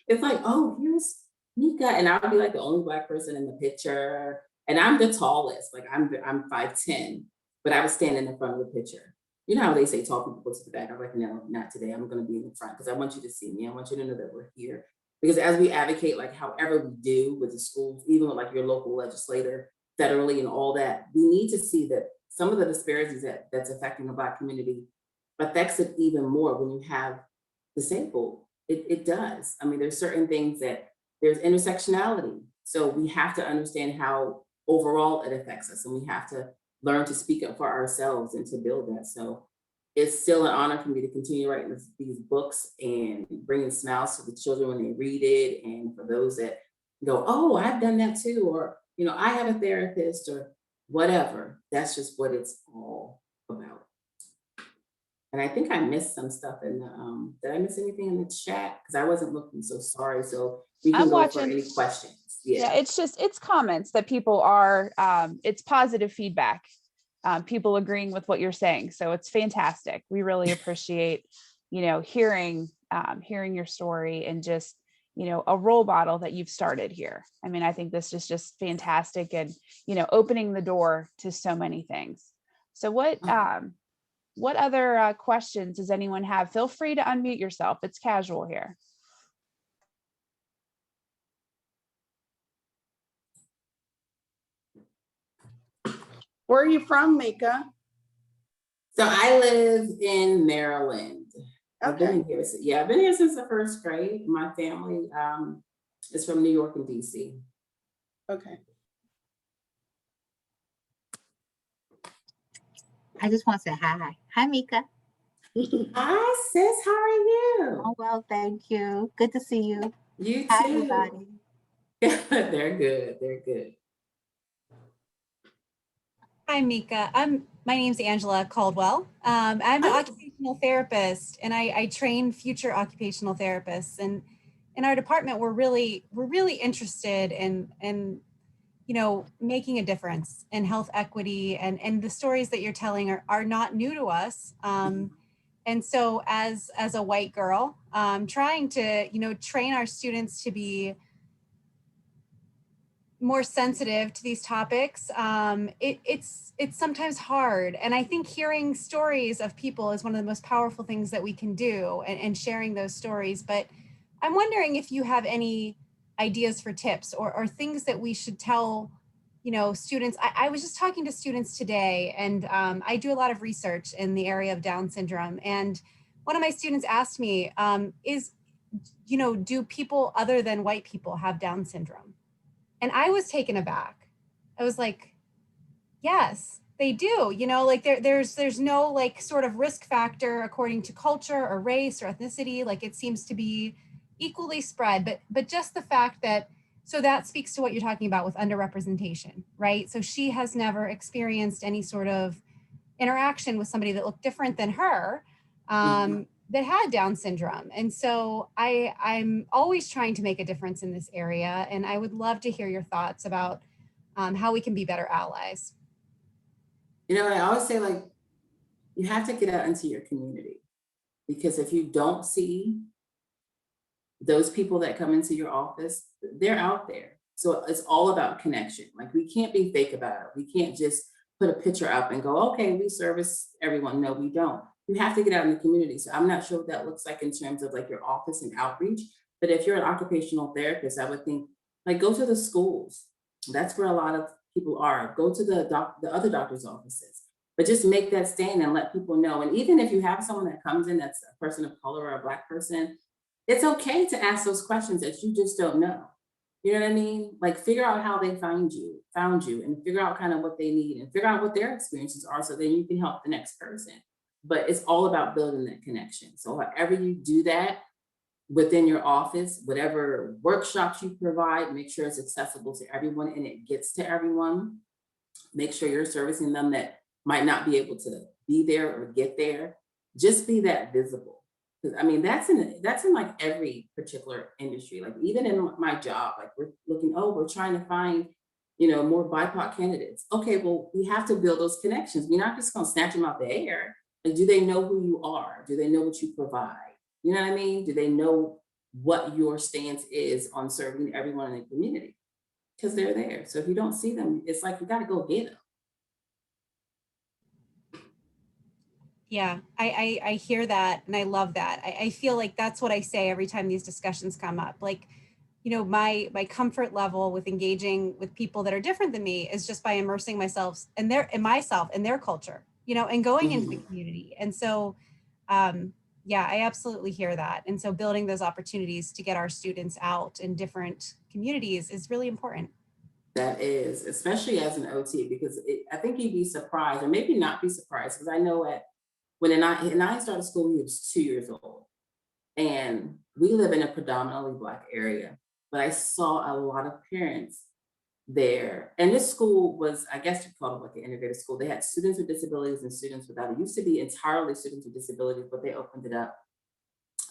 it's like, oh, here's Meeka, and I'll be like the only Black person in the picture, and I'm the tallest. Like, I'm 5'10", but I was standing in front of the picture. You know how they say tall people go to the back. I'm like, no, not today. I'm going to be in the front because I want you to see me. I want you to know that we're here. Because as we advocate, like however we do with the schools, even with like your local legislator, federally, and all that, we need to see that some of the disparities that's affecting the Black community affects it even more when you have disabled. It does. I mean, there's certain things that there's intersectionality. So we have to understand how overall it affects us, and we have to learn to speak up for ourselves and to build that. So it's still an honor for me to continue writing these books and bringing smiles to the children when they read it, and for those that go, oh, I've done that too, or I have a therapist or whatever. That's just what it's all about. And I think I missed some stuff in the, did I miss anything in the chat? Because I wasn't looking, so sorry. So we can I'm go for watching. any questions. Yeah, Yeah. it's comments that people are, it's positive feedback. People agreeing with what you're saying. So it's fantastic. We really appreciate, hearing your story and just, a role model that you've started here. I mean, I think this is just fantastic and, opening the door to so many things. So what other questions does anyone have? Feel free to unmute yourself. It's casual here. Where are you from, Meeka? So I live in Maryland. I've been Okay. in here. Yeah, I've been here since the first grade. My family is from New York and DC. Okay. I just want to say hi. Hi, Meeka. Hi, sis. How are you? Oh, well, thank you. Good to see you. You too. Hi, everybody. They're good. They're good. Hi, Meeka. My name's Angela Caldwell. I'm an occupational therapist, and I train future occupational therapists. And in our department, we're really interested in making a difference in health equity, and the stories that you're telling are not new to us. And so, as a white girl, trying to train our students to be more sensitive to these topics, it's sometimes hard. And I think hearing stories of people is one of the most powerful things that we can do, and sharing those stories. But I'm wondering if you have any ideas for tips or things that we should tell students, I was just talking to students today, and I do a lot of research in the area of Down syndrome. And one of my students asked me, do people other than white people have Down syndrome? And I was taken aback. I was like, yes, they do. Like there's no like sort of risk factor according to culture or race or ethnicity. Like it seems to be equally spread, but just the fact that, so that speaks to what you're talking about with underrepresentation, right? So she has never experienced any sort of interaction with somebody that looked different than her, that had Down syndrome. And so I'm always trying to make a difference in this area. And I would love to hear your thoughts about how we can be better allies. I always say, like, you have to get out into your community, because if you don't see those people that come into your office, they're out there. So it's all about connection. Like, we can't be fake about it. We can't just put a picture up and go, okay, we service everyone. No, we don't. You have to get out in the community. So I'm not sure what that looks like in terms of like your office and outreach. But if you're an occupational therapist, I would think, like, go to the schools. That's where a lot of people are. Go to the other doctor's offices. But just make that stand and let people know. And even if you have someone that comes in that's a person of color or a Black person, it's okay to ask those questions that you just don't know. You know what I mean? Like, figure out how they found you, and figure out kind of what they need and figure out what their experiences are, so then you can help the next person. But it's all about building that connection. So however you do that within your office, whatever workshops you provide, make sure it's accessible to everyone and it gets to everyone. Make sure you're servicing them that might not be able to be there or get there. Just be that visible. I mean, that's in like every particular industry. Like, even in my job, like, we're trying to find, more BIPOC candidates. Okay, well, we have to build those connections. We're not just gonna snatch them out the air. Like, do they know who you are? Do they know what you provide? You know what I mean? Do they know what your stance is on serving everyone in the community? Because they're there. So if you don't see them, it's like, you gotta go get them. Yeah, I hear that, and I love that. I feel like that's what I say every time these discussions come up. Like, my comfort level with engaging with people that are different than me is just by immersing myself in their culture, and going into the community. And so, yeah, I absolutely hear that. And so building those opportunities to get our students out in different communities is really important. That is, especially as an OT, because I think you'd be surprised, or maybe not be surprised, because I know when I started school, he was 2 years old. And we live in a predominantly Black area, but I saw a lot of parents there. And this school was, I guess you call it like an integrated school. They had students with disabilities and students without. It used to be entirely students with disabilities, but they opened it up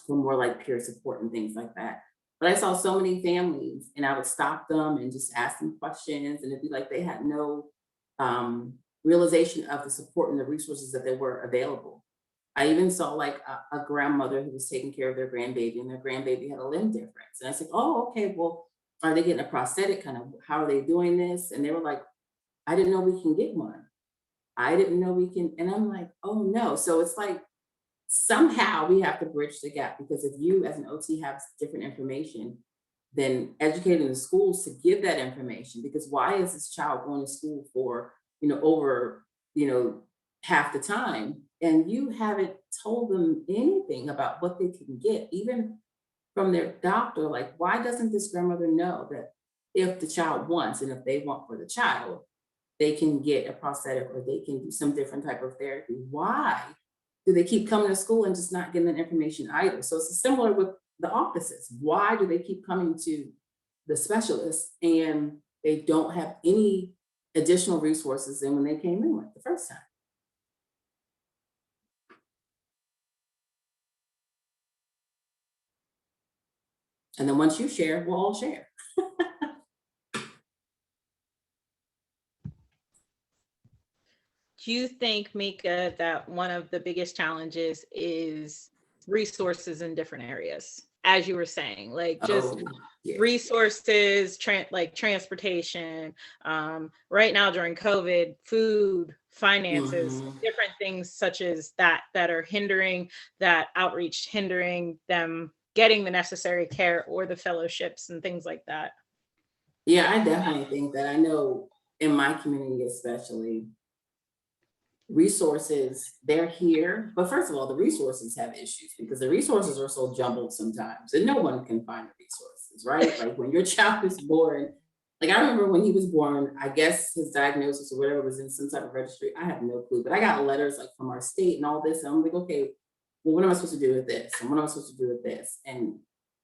for more like peer support and things like that. But I saw so many families, and I would stop them and just ask them questions, and it'd be like they had no realization of the support and the resources that they were available. I even saw like a grandmother who was taking care of their grandbaby, and their grandbaby had a limb difference. And I said, oh, okay, well, are they getting a prosthetic? Kind of, how are they doing this? And they were like, I didn't know we can get one. I didn't know we can. And I'm like, oh no. So it's like, somehow we have to bridge the gap, because if you as an OT have different information, then educating the schools to give that information. Because why is this child going to school for, over, half the time, and you haven't told them anything about what they can get, even from their doctor? Like, why doesn't this grandmother know that if the child wants, and if they want for the child, they can get a prosthetic, or they can do some different type of therapy? Why do they keep coming to school and just not getting that information either? So it's similar with the offices. Why do they keep coming to the specialists and they don't have any additional resources than when they came in like the first time? And then once you share, we'll all share. Do you think, Meeka, that one of the biggest challenges is resources in different areas? As you were saying, like just Yeah. resources, like transportation, right now during COVID, food, finances, different things such as that are hindering that outreach, hindering them getting the necessary care or the fellowships and things like that. Yeah, I definitely think that. I know in my community especially, resources, they're here. But first of all, the resources have issues because the resources are so jumbled sometimes and no one can find the resources, right? Like when your child is born, like I remember when he was born, I guess his diagnosis or whatever was in some type of registry. I have no clue, but I got letters like from our state and all this. And I'm like, okay, well, what am I supposed to do with this? And what am I supposed to do with this? And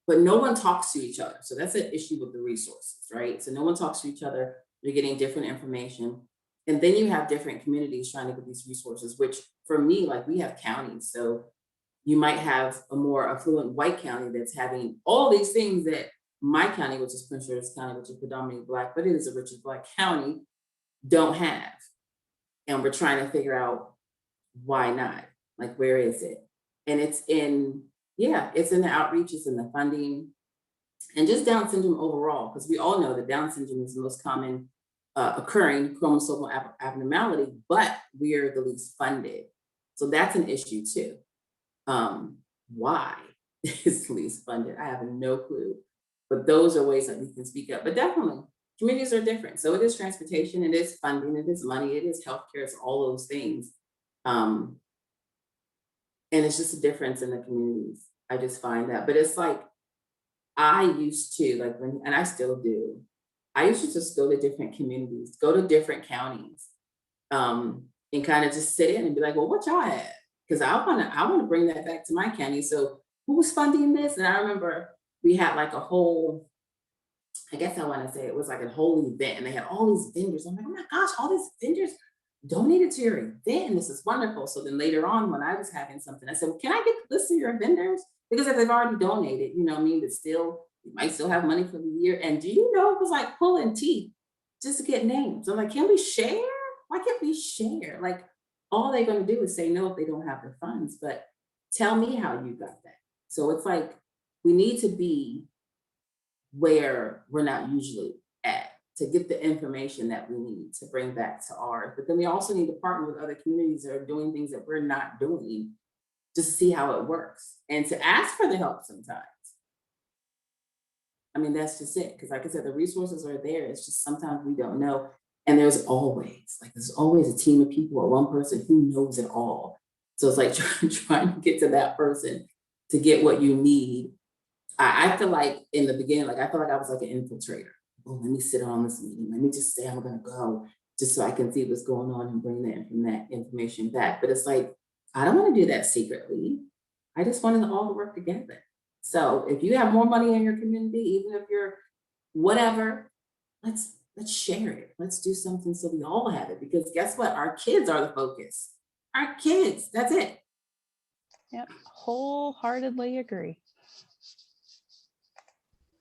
but no one talks to each other. So that's an issue with the resources, right? So no one talks to each other. You're getting different information. And then you have different communities trying to get these resources, which for me, like we have counties. So you might have a more affluent white county that's having all these things that my county, which is Prince George's County, which is predominantly Black, but it is a rich Black county, don't have. And we're trying to figure out why not? Like, where is it? And it's in, it's in the outreach, it's in the funding, and just Down syndrome overall, because we all know that Down syndrome is the most common occurring chromosomal abnormality, but we are the least funded. So that's an issue too. Why is the least funded? I have no clue. But those are ways that we can speak up. But definitely, communities are different. So it is transportation, it is funding, it is money, it is healthcare, it's all those things. And it's just a difference in the communities. I just find that. But it's like, I used to, like and I still do, I used to just go to different communities, go to different counties, and kind of just sit in and be like, well, what y'all have? Because I wanna bring that back to my county. So who's funding this? And I remember we had like a whole, I guess I want to say it was like a whole event, and they had all these vendors. I'm like, oh my gosh, all these vendors donated to your event, and this is wonderful. So then later on, when I was having something, I said, well, can I get the list of your vendors? Because if they've already donated, you know what I mean, but still, you might still have money for the year. And do you know, it was like pulling teeth just to get names. I'm like, can we share? Why can't we share? Like, all they're going to do is say no if they don't have the funds, but tell me how you got that. So it's like, we need to be where we're not usually at to get the information that we need to bring back to ours. But then we also need to partner with other communities that are doing things that we're not doing, just to see how it works and to ask for the help sometimes. I mean, that's just it. Because like I said, the resources are there. It's just sometimes we don't know. And there's always a team of people or one person who knows it all. So it's like trying to get to that person to get what you need. I feel like in the beginning, like I feel like I was like an infiltrator. Oh, let me sit on this meeting. Let me just say I'm gonna go just so I can see what's going on and bring that information back. But it's like, I don't want to do that secretly. I just want it all to work together. So if you have more money in your community, even if you're whatever, let's share it. Let's do something so we all have it. Because guess what? Our kids are the focus. Our kids, that's it. Yep, wholeheartedly agree.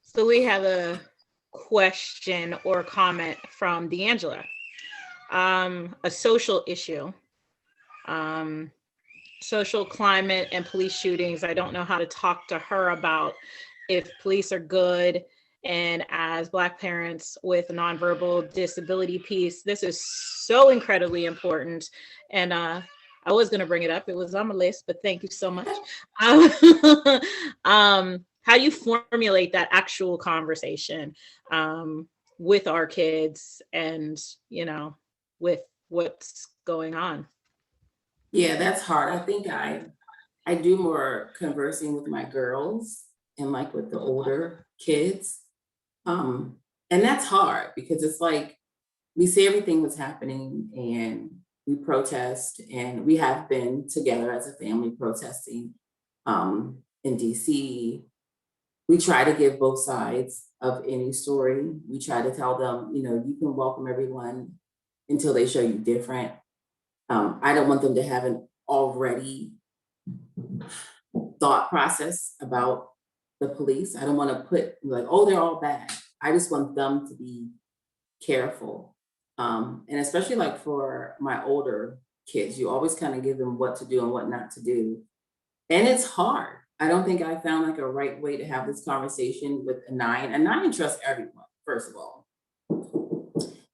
So we have a question or comment from D'Angela. A social issue. Social climate and police shootings. I don't know how to talk to her about if police are good. And as Black parents with a nonverbal disability piece, this is so incredibly important. And I was going to bring it up. It was on my list, but thank you so much. How do you formulate that actual conversation with our kids and, you know, with what's going on? Yeah, that's hard. I think I do more conversing with my girls and like with the older kids. And that's hard because it's like we see everything that's happening and we protest, and we have been together as a family protesting in DC. We try to give both sides of any story. We try to tell them, you know, you can welcome everyone until they show you different. I don't want them to have an already thought process about the police. I don't want to put like, oh, they're all bad. I just want them to be careful. And especially like for my older kids, you always kind of give them what to do and what not to do. And it's hard. I don't think I found like a right way to have this conversation with a 9. A 9 trusts everyone, first of all.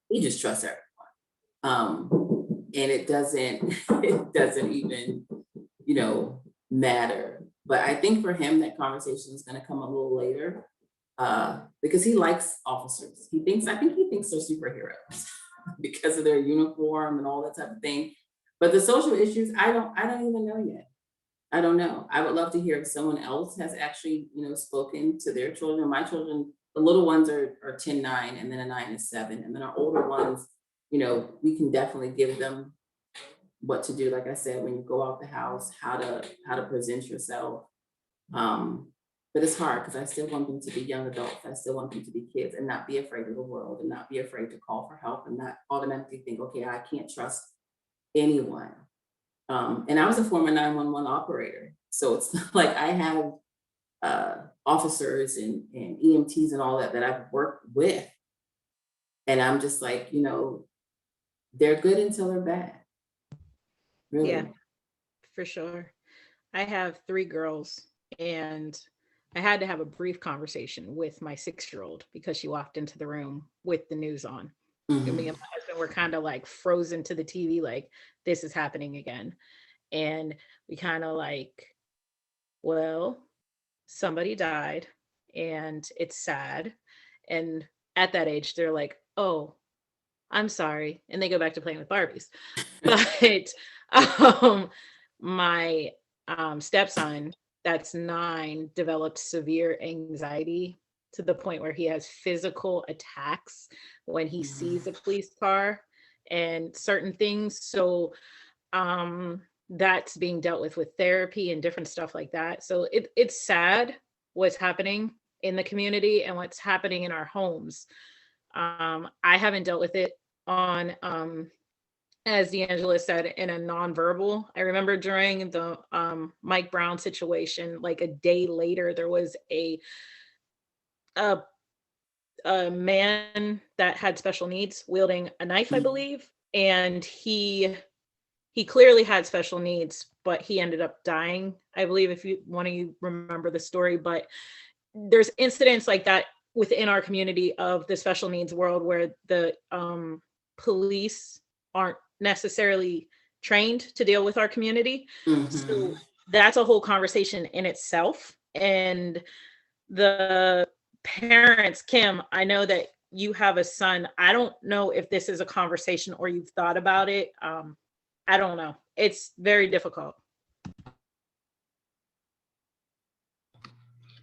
He just trusts everyone. And it doesn't even, you know, matter. But I think for him, that conversation is going to come a little later because he likes officers. I think he thinks they're superheroes. because of their uniform and all that type of thing. But the social issues, I don't even know yet. I don't know. I would love to hear if someone else has actually, spoken to their children. My children, the little ones are 10, 9, and then a 9 and 7. And then our older ones, we can definitely give them what to do. Like I said, when you go out the house, how to present yourself. But it's hard because I still want them to be young adults. I still want them to be kids and not be afraid of the world and not be afraid to call for help and not automatically think, okay, I can't trust anyone. And I was a former 911 operator. So it's not like I have officers and EMTs and all that I've worked with. And I'm just like, they're good until they're bad. Really. Yeah, for sure. I have 3 girls, and I had to have a brief conversation with my 6-year-old because she walked into the room with the news on. And me and my husband were kind of like frozen to the TV, like, this is happening again. And we kind of like, well, somebody died and it's sad. And at that age, they're like, oh, I'm sorry. And they go back to playing with Barbies. But my stepson, that's 9, developed severe anxiety to the point where he has physical attacks when he sees a police car and certain things. So that's being dealt with therapy and different stuff like that. So it's sad what's happening in the community and what's happening in our homes. I haven't dealt with it on, as D'Angela said, in a nonverbal. I remember during the Mike Brown situation, like a day later, there was a man that had special needs wielding a knife, I believe, and he clearly had special needs, but he ended up dying, I believe, if one of you remember the story. But there's incidents like that within our community of the special needs world where the police aren't necessarily trained to deal with our community. So that's a whole conversation in itself. And the parents, Kim, I know that you have a son. I don't know if this is a conversation or you've thought about it. I don't know. It's very difficult.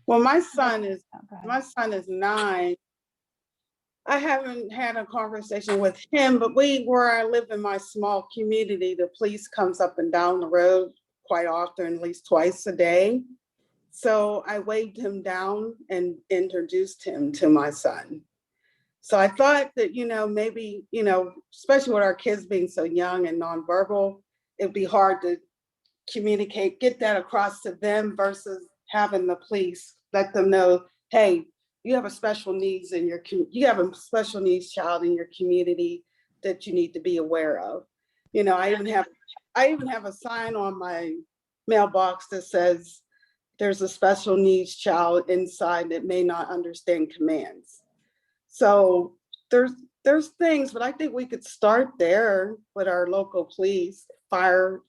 Well, my son is 9. I haven't had a conversation with him, but where I live in my small community, the police comes up and down the road quite often, at least twice a day. So I waved him down and introduced him to my son. So I thought that, maybe, especially with our kids being so young and nonverbal, it'd be hard to communicate, get that across to them versus having the police let them know, hey, you have a special needs you have a special needs child in your community that you need to be aware of. I even have a sign on my mailbox that says there's a special needs child inside that may not understand commands. So there's things, but I think we could start there with our local police, fire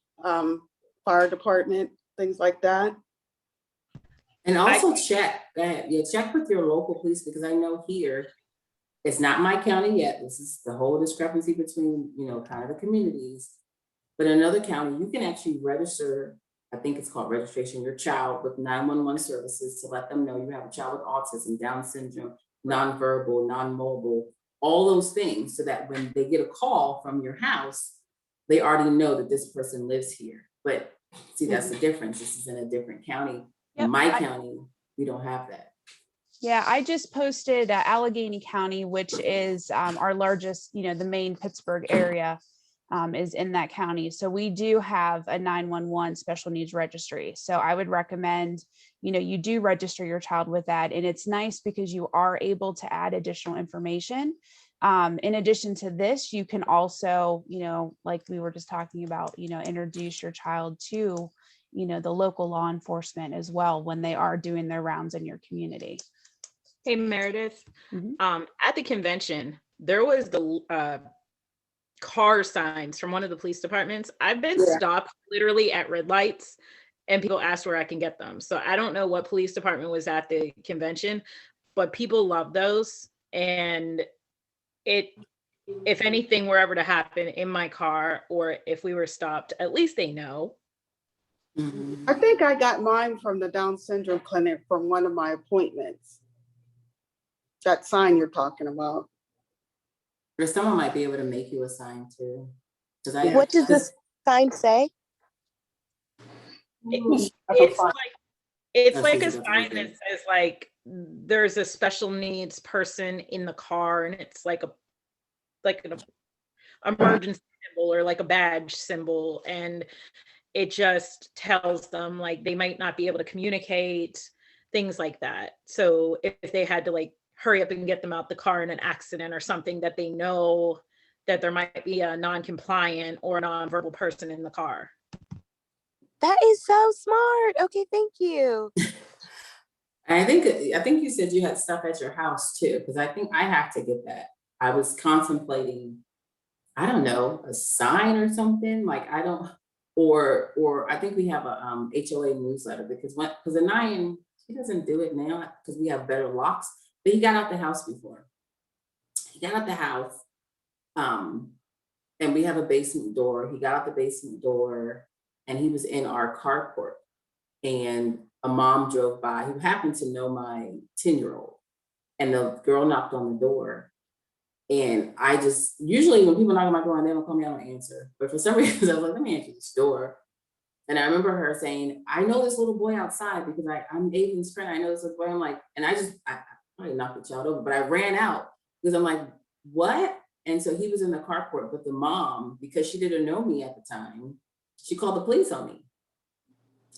department, things like that. And also check with your local police, because I know here, it's not my county yet. This is the whole discrepancy between, kind of the communities. But in another county, you can actually register, I think it's called registration, your child with 911 services to let them know you have a child with autism, Down syndrome, nonverbal, non-mobile, all those things, so that when they get a call from your house, they already know that this person lives here. But see, that's the difference. This is in a different county. Yep. In my county, we don't have that. Yeah, I just posted Allegheny County, which is our largest, the main Pittsburgh area is in that county. So we do have a 911 special needs registry. So I would recommend, you do register your child with that. And it's nice because you are able to add additional information. In addition to this, you can also, like we were just talking about, introduce your child to, the local law enforcement as well when they are doing their rounds in your community. Hey, Meredith, at the convention, there was the car signs from one of the police departments. I've been stopped literally at red lights and people asked where I can get them. So I don't know what police department was at the convention, but people love those. And if anything were ever to happen in my car, or if we were stopped, at least they know. I think I got mine from the Down syndrome clinic from one of my appointments. That sign you're talking about. Or someone might be able to make you a sign too. What does this sign say? It's like a sign that says like there's a special needs person in the car, and it's like an emergency symbol or like a badge symbol, and it just tells them like they might not be able to communicate, things like that. So if they had to like hurry up and get them out the car in an accident or something, that they know that there might be a non-compliant or a non-verbal person in the car. That is so smart. Okay, thank you. I think you said you had stuff at your house too, because I think I have to get that. I was contemplating, I don't know, a sign or something. Like I don't, or I think we have a HOA newsletter, because Anian, he doesn't do it now because we have better locks. But he got out the house before. He got out the house, and we have a basement door. He got out the basement door, and he was in our carport, and a mom drove by who happened to know my 10-year-old, and the girl knocked on the door. And I just, usually when people knock on my door and they don't call me, I don't answer. But for some reason, I was like, let me answer this door. And I remember her saying, I know this little boy outside because I'm Aiden's friend. I know this little boy. I'm like, and I probably knocked the child over, but I ran out because I'm like, what? And so he was in the carport, but the mom, because she didn't know me at the time, she called the police on me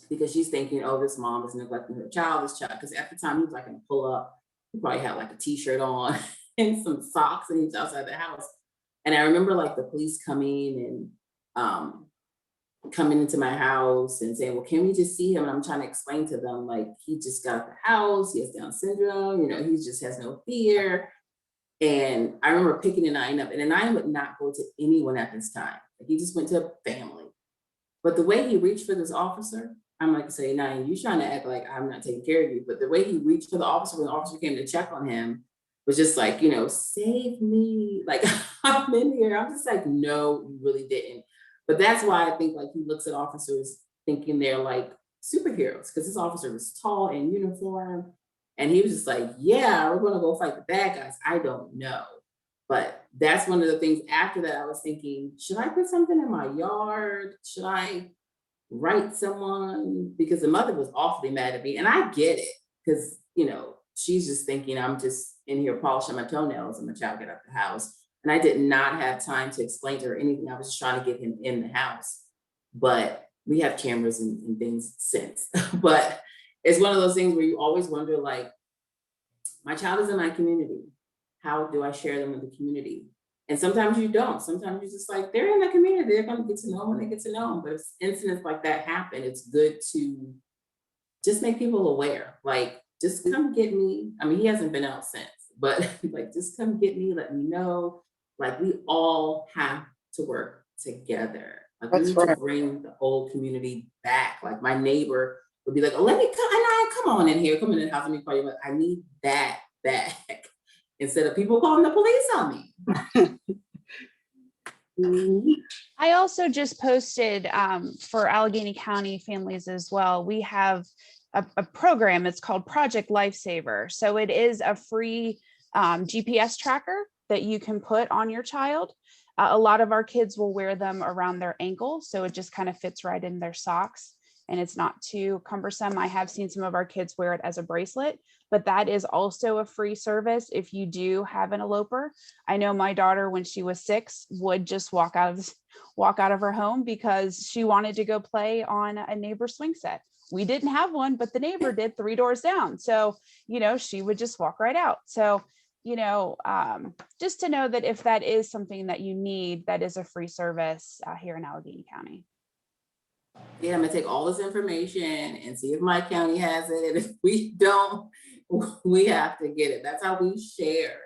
because she's thinking, oh, this mom is neglecting her child, because at the time he was like gonna pull up. He probably had like a t-shirt on and some socks, and he was outside the house. And I remember like the police coming and coming into my house and saying, well, can we just see him? And I'm trying to explain to them, like, he just got out the house, he has Down syndrome, he just has no fear. And I remember picking Anian up, and Anian would not go to anyone at this time. He just went to a family. But the way he reached for this officer, I'm like, say, Anian, you trying to act like I'm not taking care of you. But the way he reached for the officer when the officer came to check on him was just like, save me. Like, I'm in here. I'm just like, no, you really didn't. But that's why I think like he looks at officers thinking they're like superheroes, because this officer was tall in uniform. And he was just like, yeah, we're going to go fight the bad guys. I don't know. But that's one of the things after that I was thinking, should I put something in my yard? Should I write someone? Because the mother was awfully mad at me. And I get it, because, she's just thinking I'm just in here polishing my toenails and my child get out the house. And I did not have time to explain to her anything. I was just trying to get him in the house. But we have cameras and things since. But it's one of those things where you always wonder, like, my child is in my community. How do I share them with the community? And sometimes you don't. Sometimes you're just like, they're in the community. They're going to get to know them when they get to know them. But if incidents like that happen, it's good to just make people aware. Like, just come get me. I mean, he hasn't been out since, but like, just come get me. Let me know. Like, we all have to work together. Like, we need to bring the whole community back. Like, my neighbor would be like, oh, let me come on in here. Come in the house and me call you. But I need that back. Instead of people calling the police on me. I also just posted for Allegheny County families as well. We have a program. It's called Project Lifesaver. So it is a free GPS tracker that you can put on your child. A lot of our kids will wear them around their ankle, so it just kind of fits right in their socks and it's not too cumbersome. I have seen some of our kids wear it as a bracelet, but that is also a free service if you do have an eloper. I know my daughter, when she was 6, would just walk out of her home because she wanted to go play on a neighbor's swing set. We didn't have one, but the neighbor did 3 doors down. So, she would just walk right out. So, just to know that if that is something that you need, that is a free service here in Allegheny County. Yeah, I'm gonna take all this information and see if my county has it. And if we don't, we have to get it. That's how we share.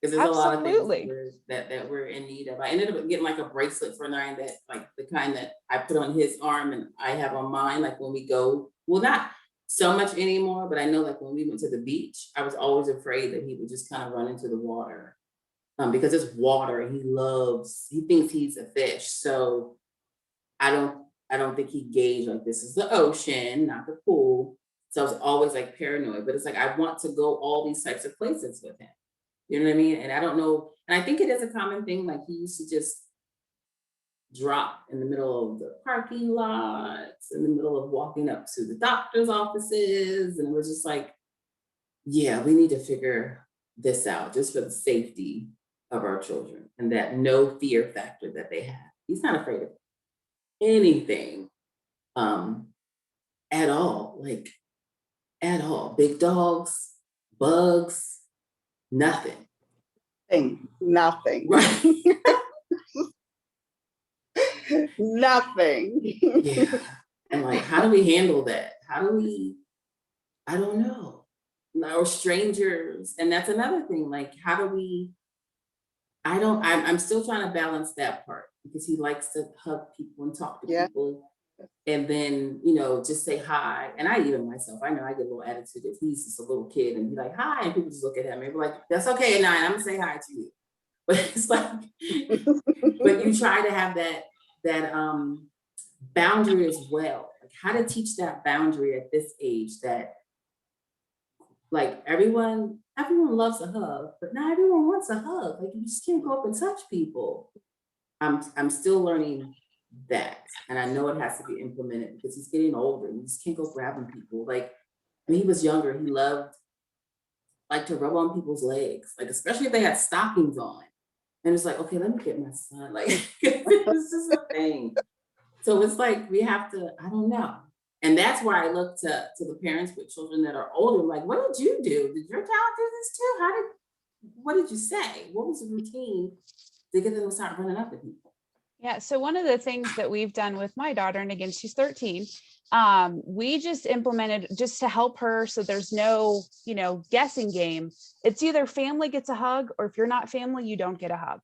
Because there's a lot of things that we're in need of. I ended up getting like a bracelet for Anian, that like the kind that I put on his arm and I have on mine, like when we go, well, not so much anymore, but I know like when we went to the beach, I was always afraid that he would just kind of run into the water. because it's water and he thinks he's a fish. So I don't think he gauged like this is the ocean, not the pool. So I was always like paranoid, but it's like, I want to go all these types of places with him. You know what I mean? And I don't know. And I think it is a common thing. Like he used to just drop in the middle of the parking lots, in the middle of walking up to the doctor's offices. And it was just like, yeah, we need to figure this out just for the safety of our children and that no fear factor that they have. He's not afraid of anything at all, like at all. Big dogs, bugs, nothing. Nothing. Right. Nothing. Yeah. And like, how do we handle that? I don't know. Or strangers. And that's another thing. Like, how do we, I'm still trying to balance that part because he likes to hug people and talk to people. And then, just say hi. And I even myself, I know I get a little attitude if he's just a little kid and be like, hi, and people just look at him and be like, that's okay, Nine, I'm gonna say hi to you. But it's like, but you try to have that boundary as well. Like how to teach that boundary at this age that like everyone loves a hug, but not everyone wants a hug. Like you just can't go up and touch people. I'm still learning that. And I know it has to be implemented because he's getting older and you just can't go grabbing people. Like when he was younger, he loved like to rub on people's legs, like especially if they had stockings on. And it's like, okay, let me get my son. Like it's just a thing. So it's like we have to, I don't know. And that's why I look to the parents with children that are older, like, what did you do? Did your child do this too? What did you say? What was the routine to get them to start running up at people? Yeah. So one of the things that we've done with my daughter, and again, she's 13, we just implemented just to help her. So there's no, guessing game. It's either family gets a hug, or if you're not family, you don't get a hug,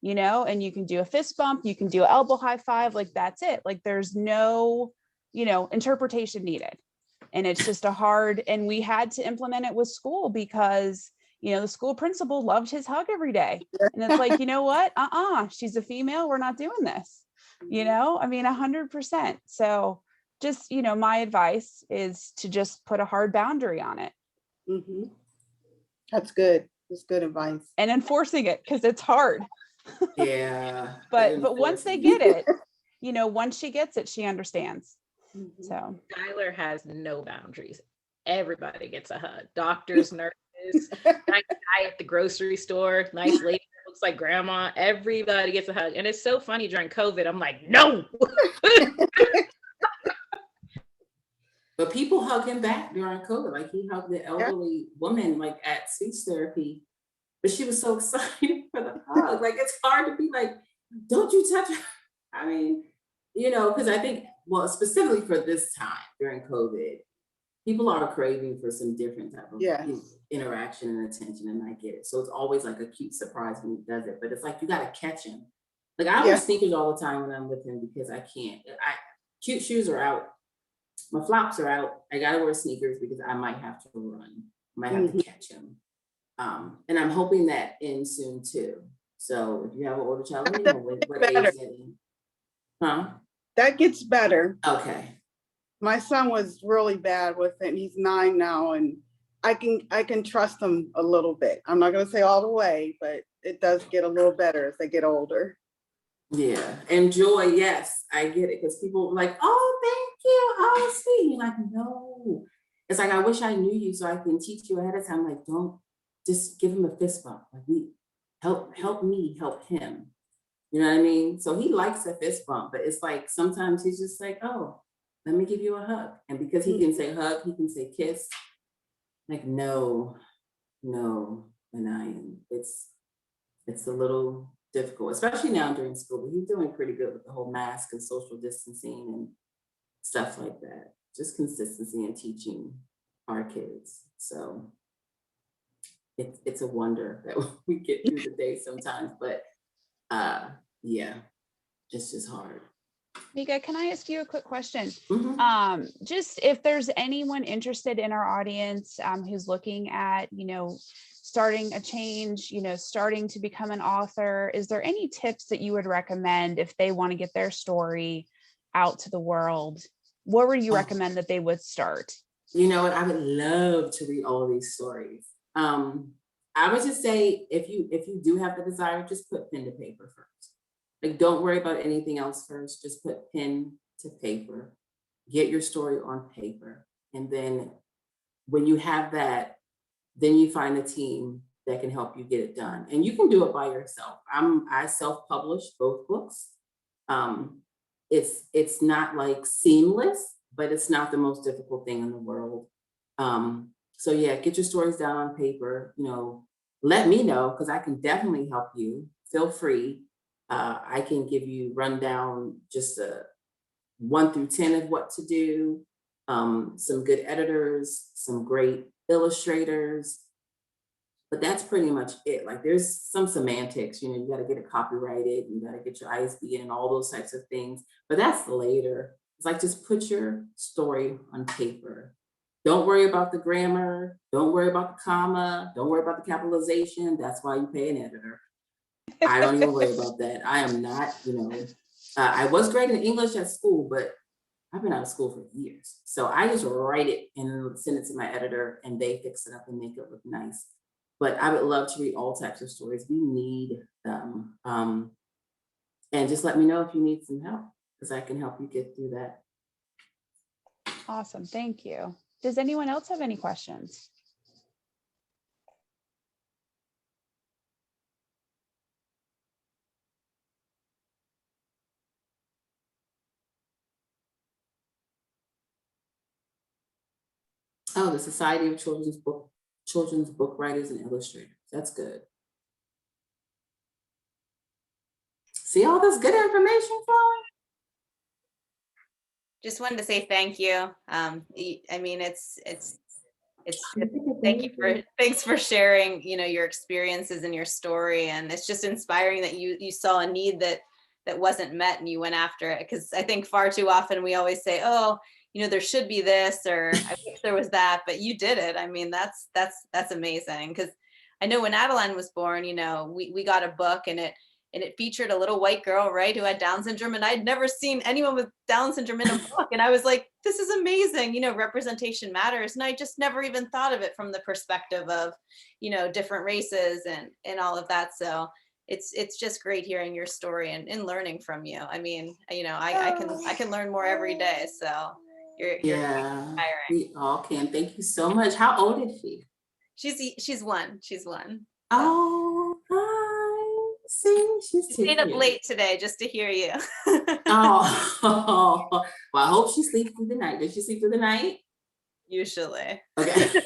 and you can do a fist bump, you can do an elbow high five, like that's it. Like there's no, interpretation needed. And it's just and we had to implement it with school because the school principal loved his hug every day. And it's like, you know what? She's a female. We're not doing this. 100%. So just, my advice is to just put a hard boundary on it. Mm-hmm. That's good. That's good advice. And enforcing it because it's hard. Yeah. but once they get it, once she gets it, she understands. Mm-hmm. So Skylar has no boundaries. Everybody gets a hug. Doctors, nurses, nice guy at the grocery store, nice lady that looks like grandma. Everybody gets a hug. And it's so funny during COVID. I'm like, no. But people hug him back during COVID. Like he hugged the elderly woman like at speech therapy. But she was so excited for the hug. Like it's hard to be like, don't you touch her? I mean, because I think, well, specifically for this time during COVID, people are craving for some different type of interaction and attention, and I get it. So it's always like a cute surprise when he does it, but it's like you got to catch him. Like I wear sneakers all the time when I'm with him because I can't. Cute shoes are out, my flops are out. I gotta wear sneakers because I might have to run, might have to catch him, and I'm hoping that ends soon too. So if you have an older child, let me know what age that is. Huh? That gets better. Okay. My son was really bad with it. And he's 9 now, and I can trust him a little bit. I'm not going to say all the way, but it does get a little better as they get older. Yeah, and joy, yes, I get it because people are like, oh, thank you, oh, sweet. You're like, no. It's like I wish I knew you so I can teach you ahead of time. Like, don't just give him a fist bump. Like, help me help him. You know what I mean? So he likes a fist bump, but it's like sometimes he's just like, oh, let me give you a hug. And because he can say hug, he can say kiss. Like, no, and it's a little difficult, especially now during school, but he's doing pretty good with the whole mask and social distancing and stuff like that. Just consistency in teaching our kids. So it's a wonder that we get through the day sometimes, but yeah, it's just hard. Meeka, can I ask you a quick question? Mm-hmm. Just if there's anyone interested in our audience who's looking at, starting a change, starting to become an author, is there any tips that you would recommend if they want to get their story out to the world? Where would you recommend that they would start? You know what? I would love to read all of these stories. I would just say, if you do have the desire, just put pen to paper first. Like, don't worry about anything else first. Just put pen to paper. Get your story on paper. And then when you have that, then you find a team that can help you get it done. And you can do it by yourself. I self-published both books. It's not like seamless, but it's not the most difficult thing in the world. So yeah, get your stories down on paper. Let me know, because I can definitely help you. Feel free. I can give you rundown, just a 1 through 10 of what to do. Some good editors, some great illustrators, but that's pretty much it. Like, there's some semantics, you got to get it copyrighted, you got to get your ISBN and all those types of things, but that's later. It's like, just put your story on paper. Don't worry about the grammar. Don't worry about the comma. Don't worry about the capitalization. That's why you pay an editor. I don't even worry about that. I am not, I was great in English at school, but I've been out of school for years. So I just write it and send it to my editor, and they fix it up and make it look nice. But I would love to read all types of stories. We need them. And just let me know if you need some help, because I can help you get through that. Awesome. Thank you. Does anyone else have any questions? Oh, the Society of Children's Book Writers and Illustrators. That's good. See all this good information flowing? Just wanted to say thank you. I mean, it's thanks for sharing, your experiences and your story. And it's just inspiring that you saw a need that wasn't met and you went after it. Because I think far too often we always say, oh, there should be this, or I wish there was that, but you did it. I mean, that's amazing. Because I know when Adeline was born, we got a book, and it featured a little white girl, right, who had Down syndrome. And I'd never seen anyone with Down syndrome in a book. And I was like, this is amazing. Representation matters. And I just never even thought of it from the perspective of, different races and all of that. So it's just great hearing your story and learning from you. I mean, I can learn more every day. So you're inspiring. We all can. Thank you so much. How old is she? She's one. Oh, hi. See, she stayed up late today just to hear you. Oh, well, I hope she sleeps through the night. Does she sleep through the night? Usually. Okay.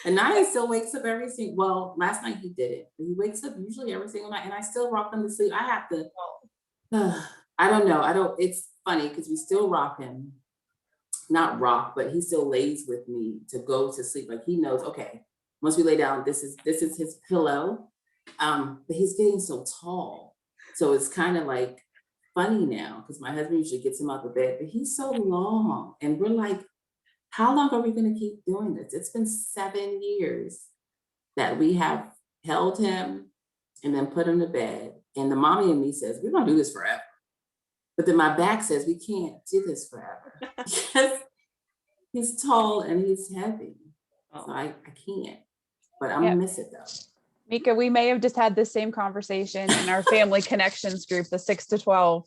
And Anian still wakes up every single, well, last night he did it. He wakes up usually every single night, and I still rock him to sleep. I have to, I don't know. It's funny because we still rock him. Not rock, but he still lays with me to go to sleep. Like, he knows, okay, once we lay down, this is his pillow. But he's getting so tall. So it's kind of like funny now, because my husband usually gets him out of bed, but he's so long. And we're like, how long are we going to keep doing this? It's been 7 years that we have held him and then put him to bed. And the mommy and me says, we're going to do this forever. But then my back says, we can't do this forever. Because he's tall and he's heavy. So I can't. But I'm going to miss it, though. Meeka, we may have just had this same conversation in our family connections group, the 6 to 12,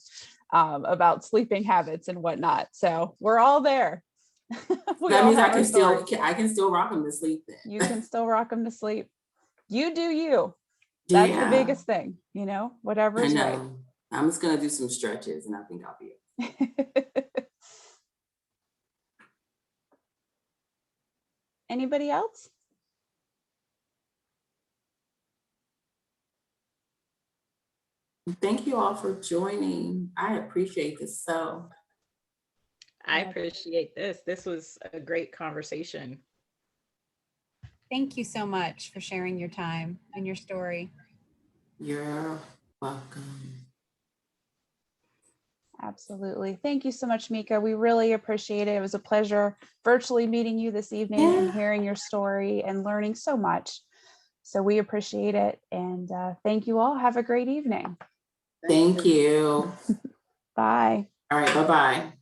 about sleeping habits and whatnot. So we're all there. That means I can still rock him to sleep then. You can still rock him to sleep. You do you. That's the biggest thing, whatever is right. I'm just going to do some stretches, and I think I'll be it. Anybody else? Thank you all for joining. I appreciate this so. I appreciate this. This was a great conversation. Thank you so much for sharing your time and your story. You're welcome. Absolutely. Thank you so much, Meeka. We really appreciate it. It was a pleasure virtually meeting you this evening and hearing your story and learning so much. So we appreciate it. And thank you all. Have a great evening. Thank you. Bye. All right, bye-bye.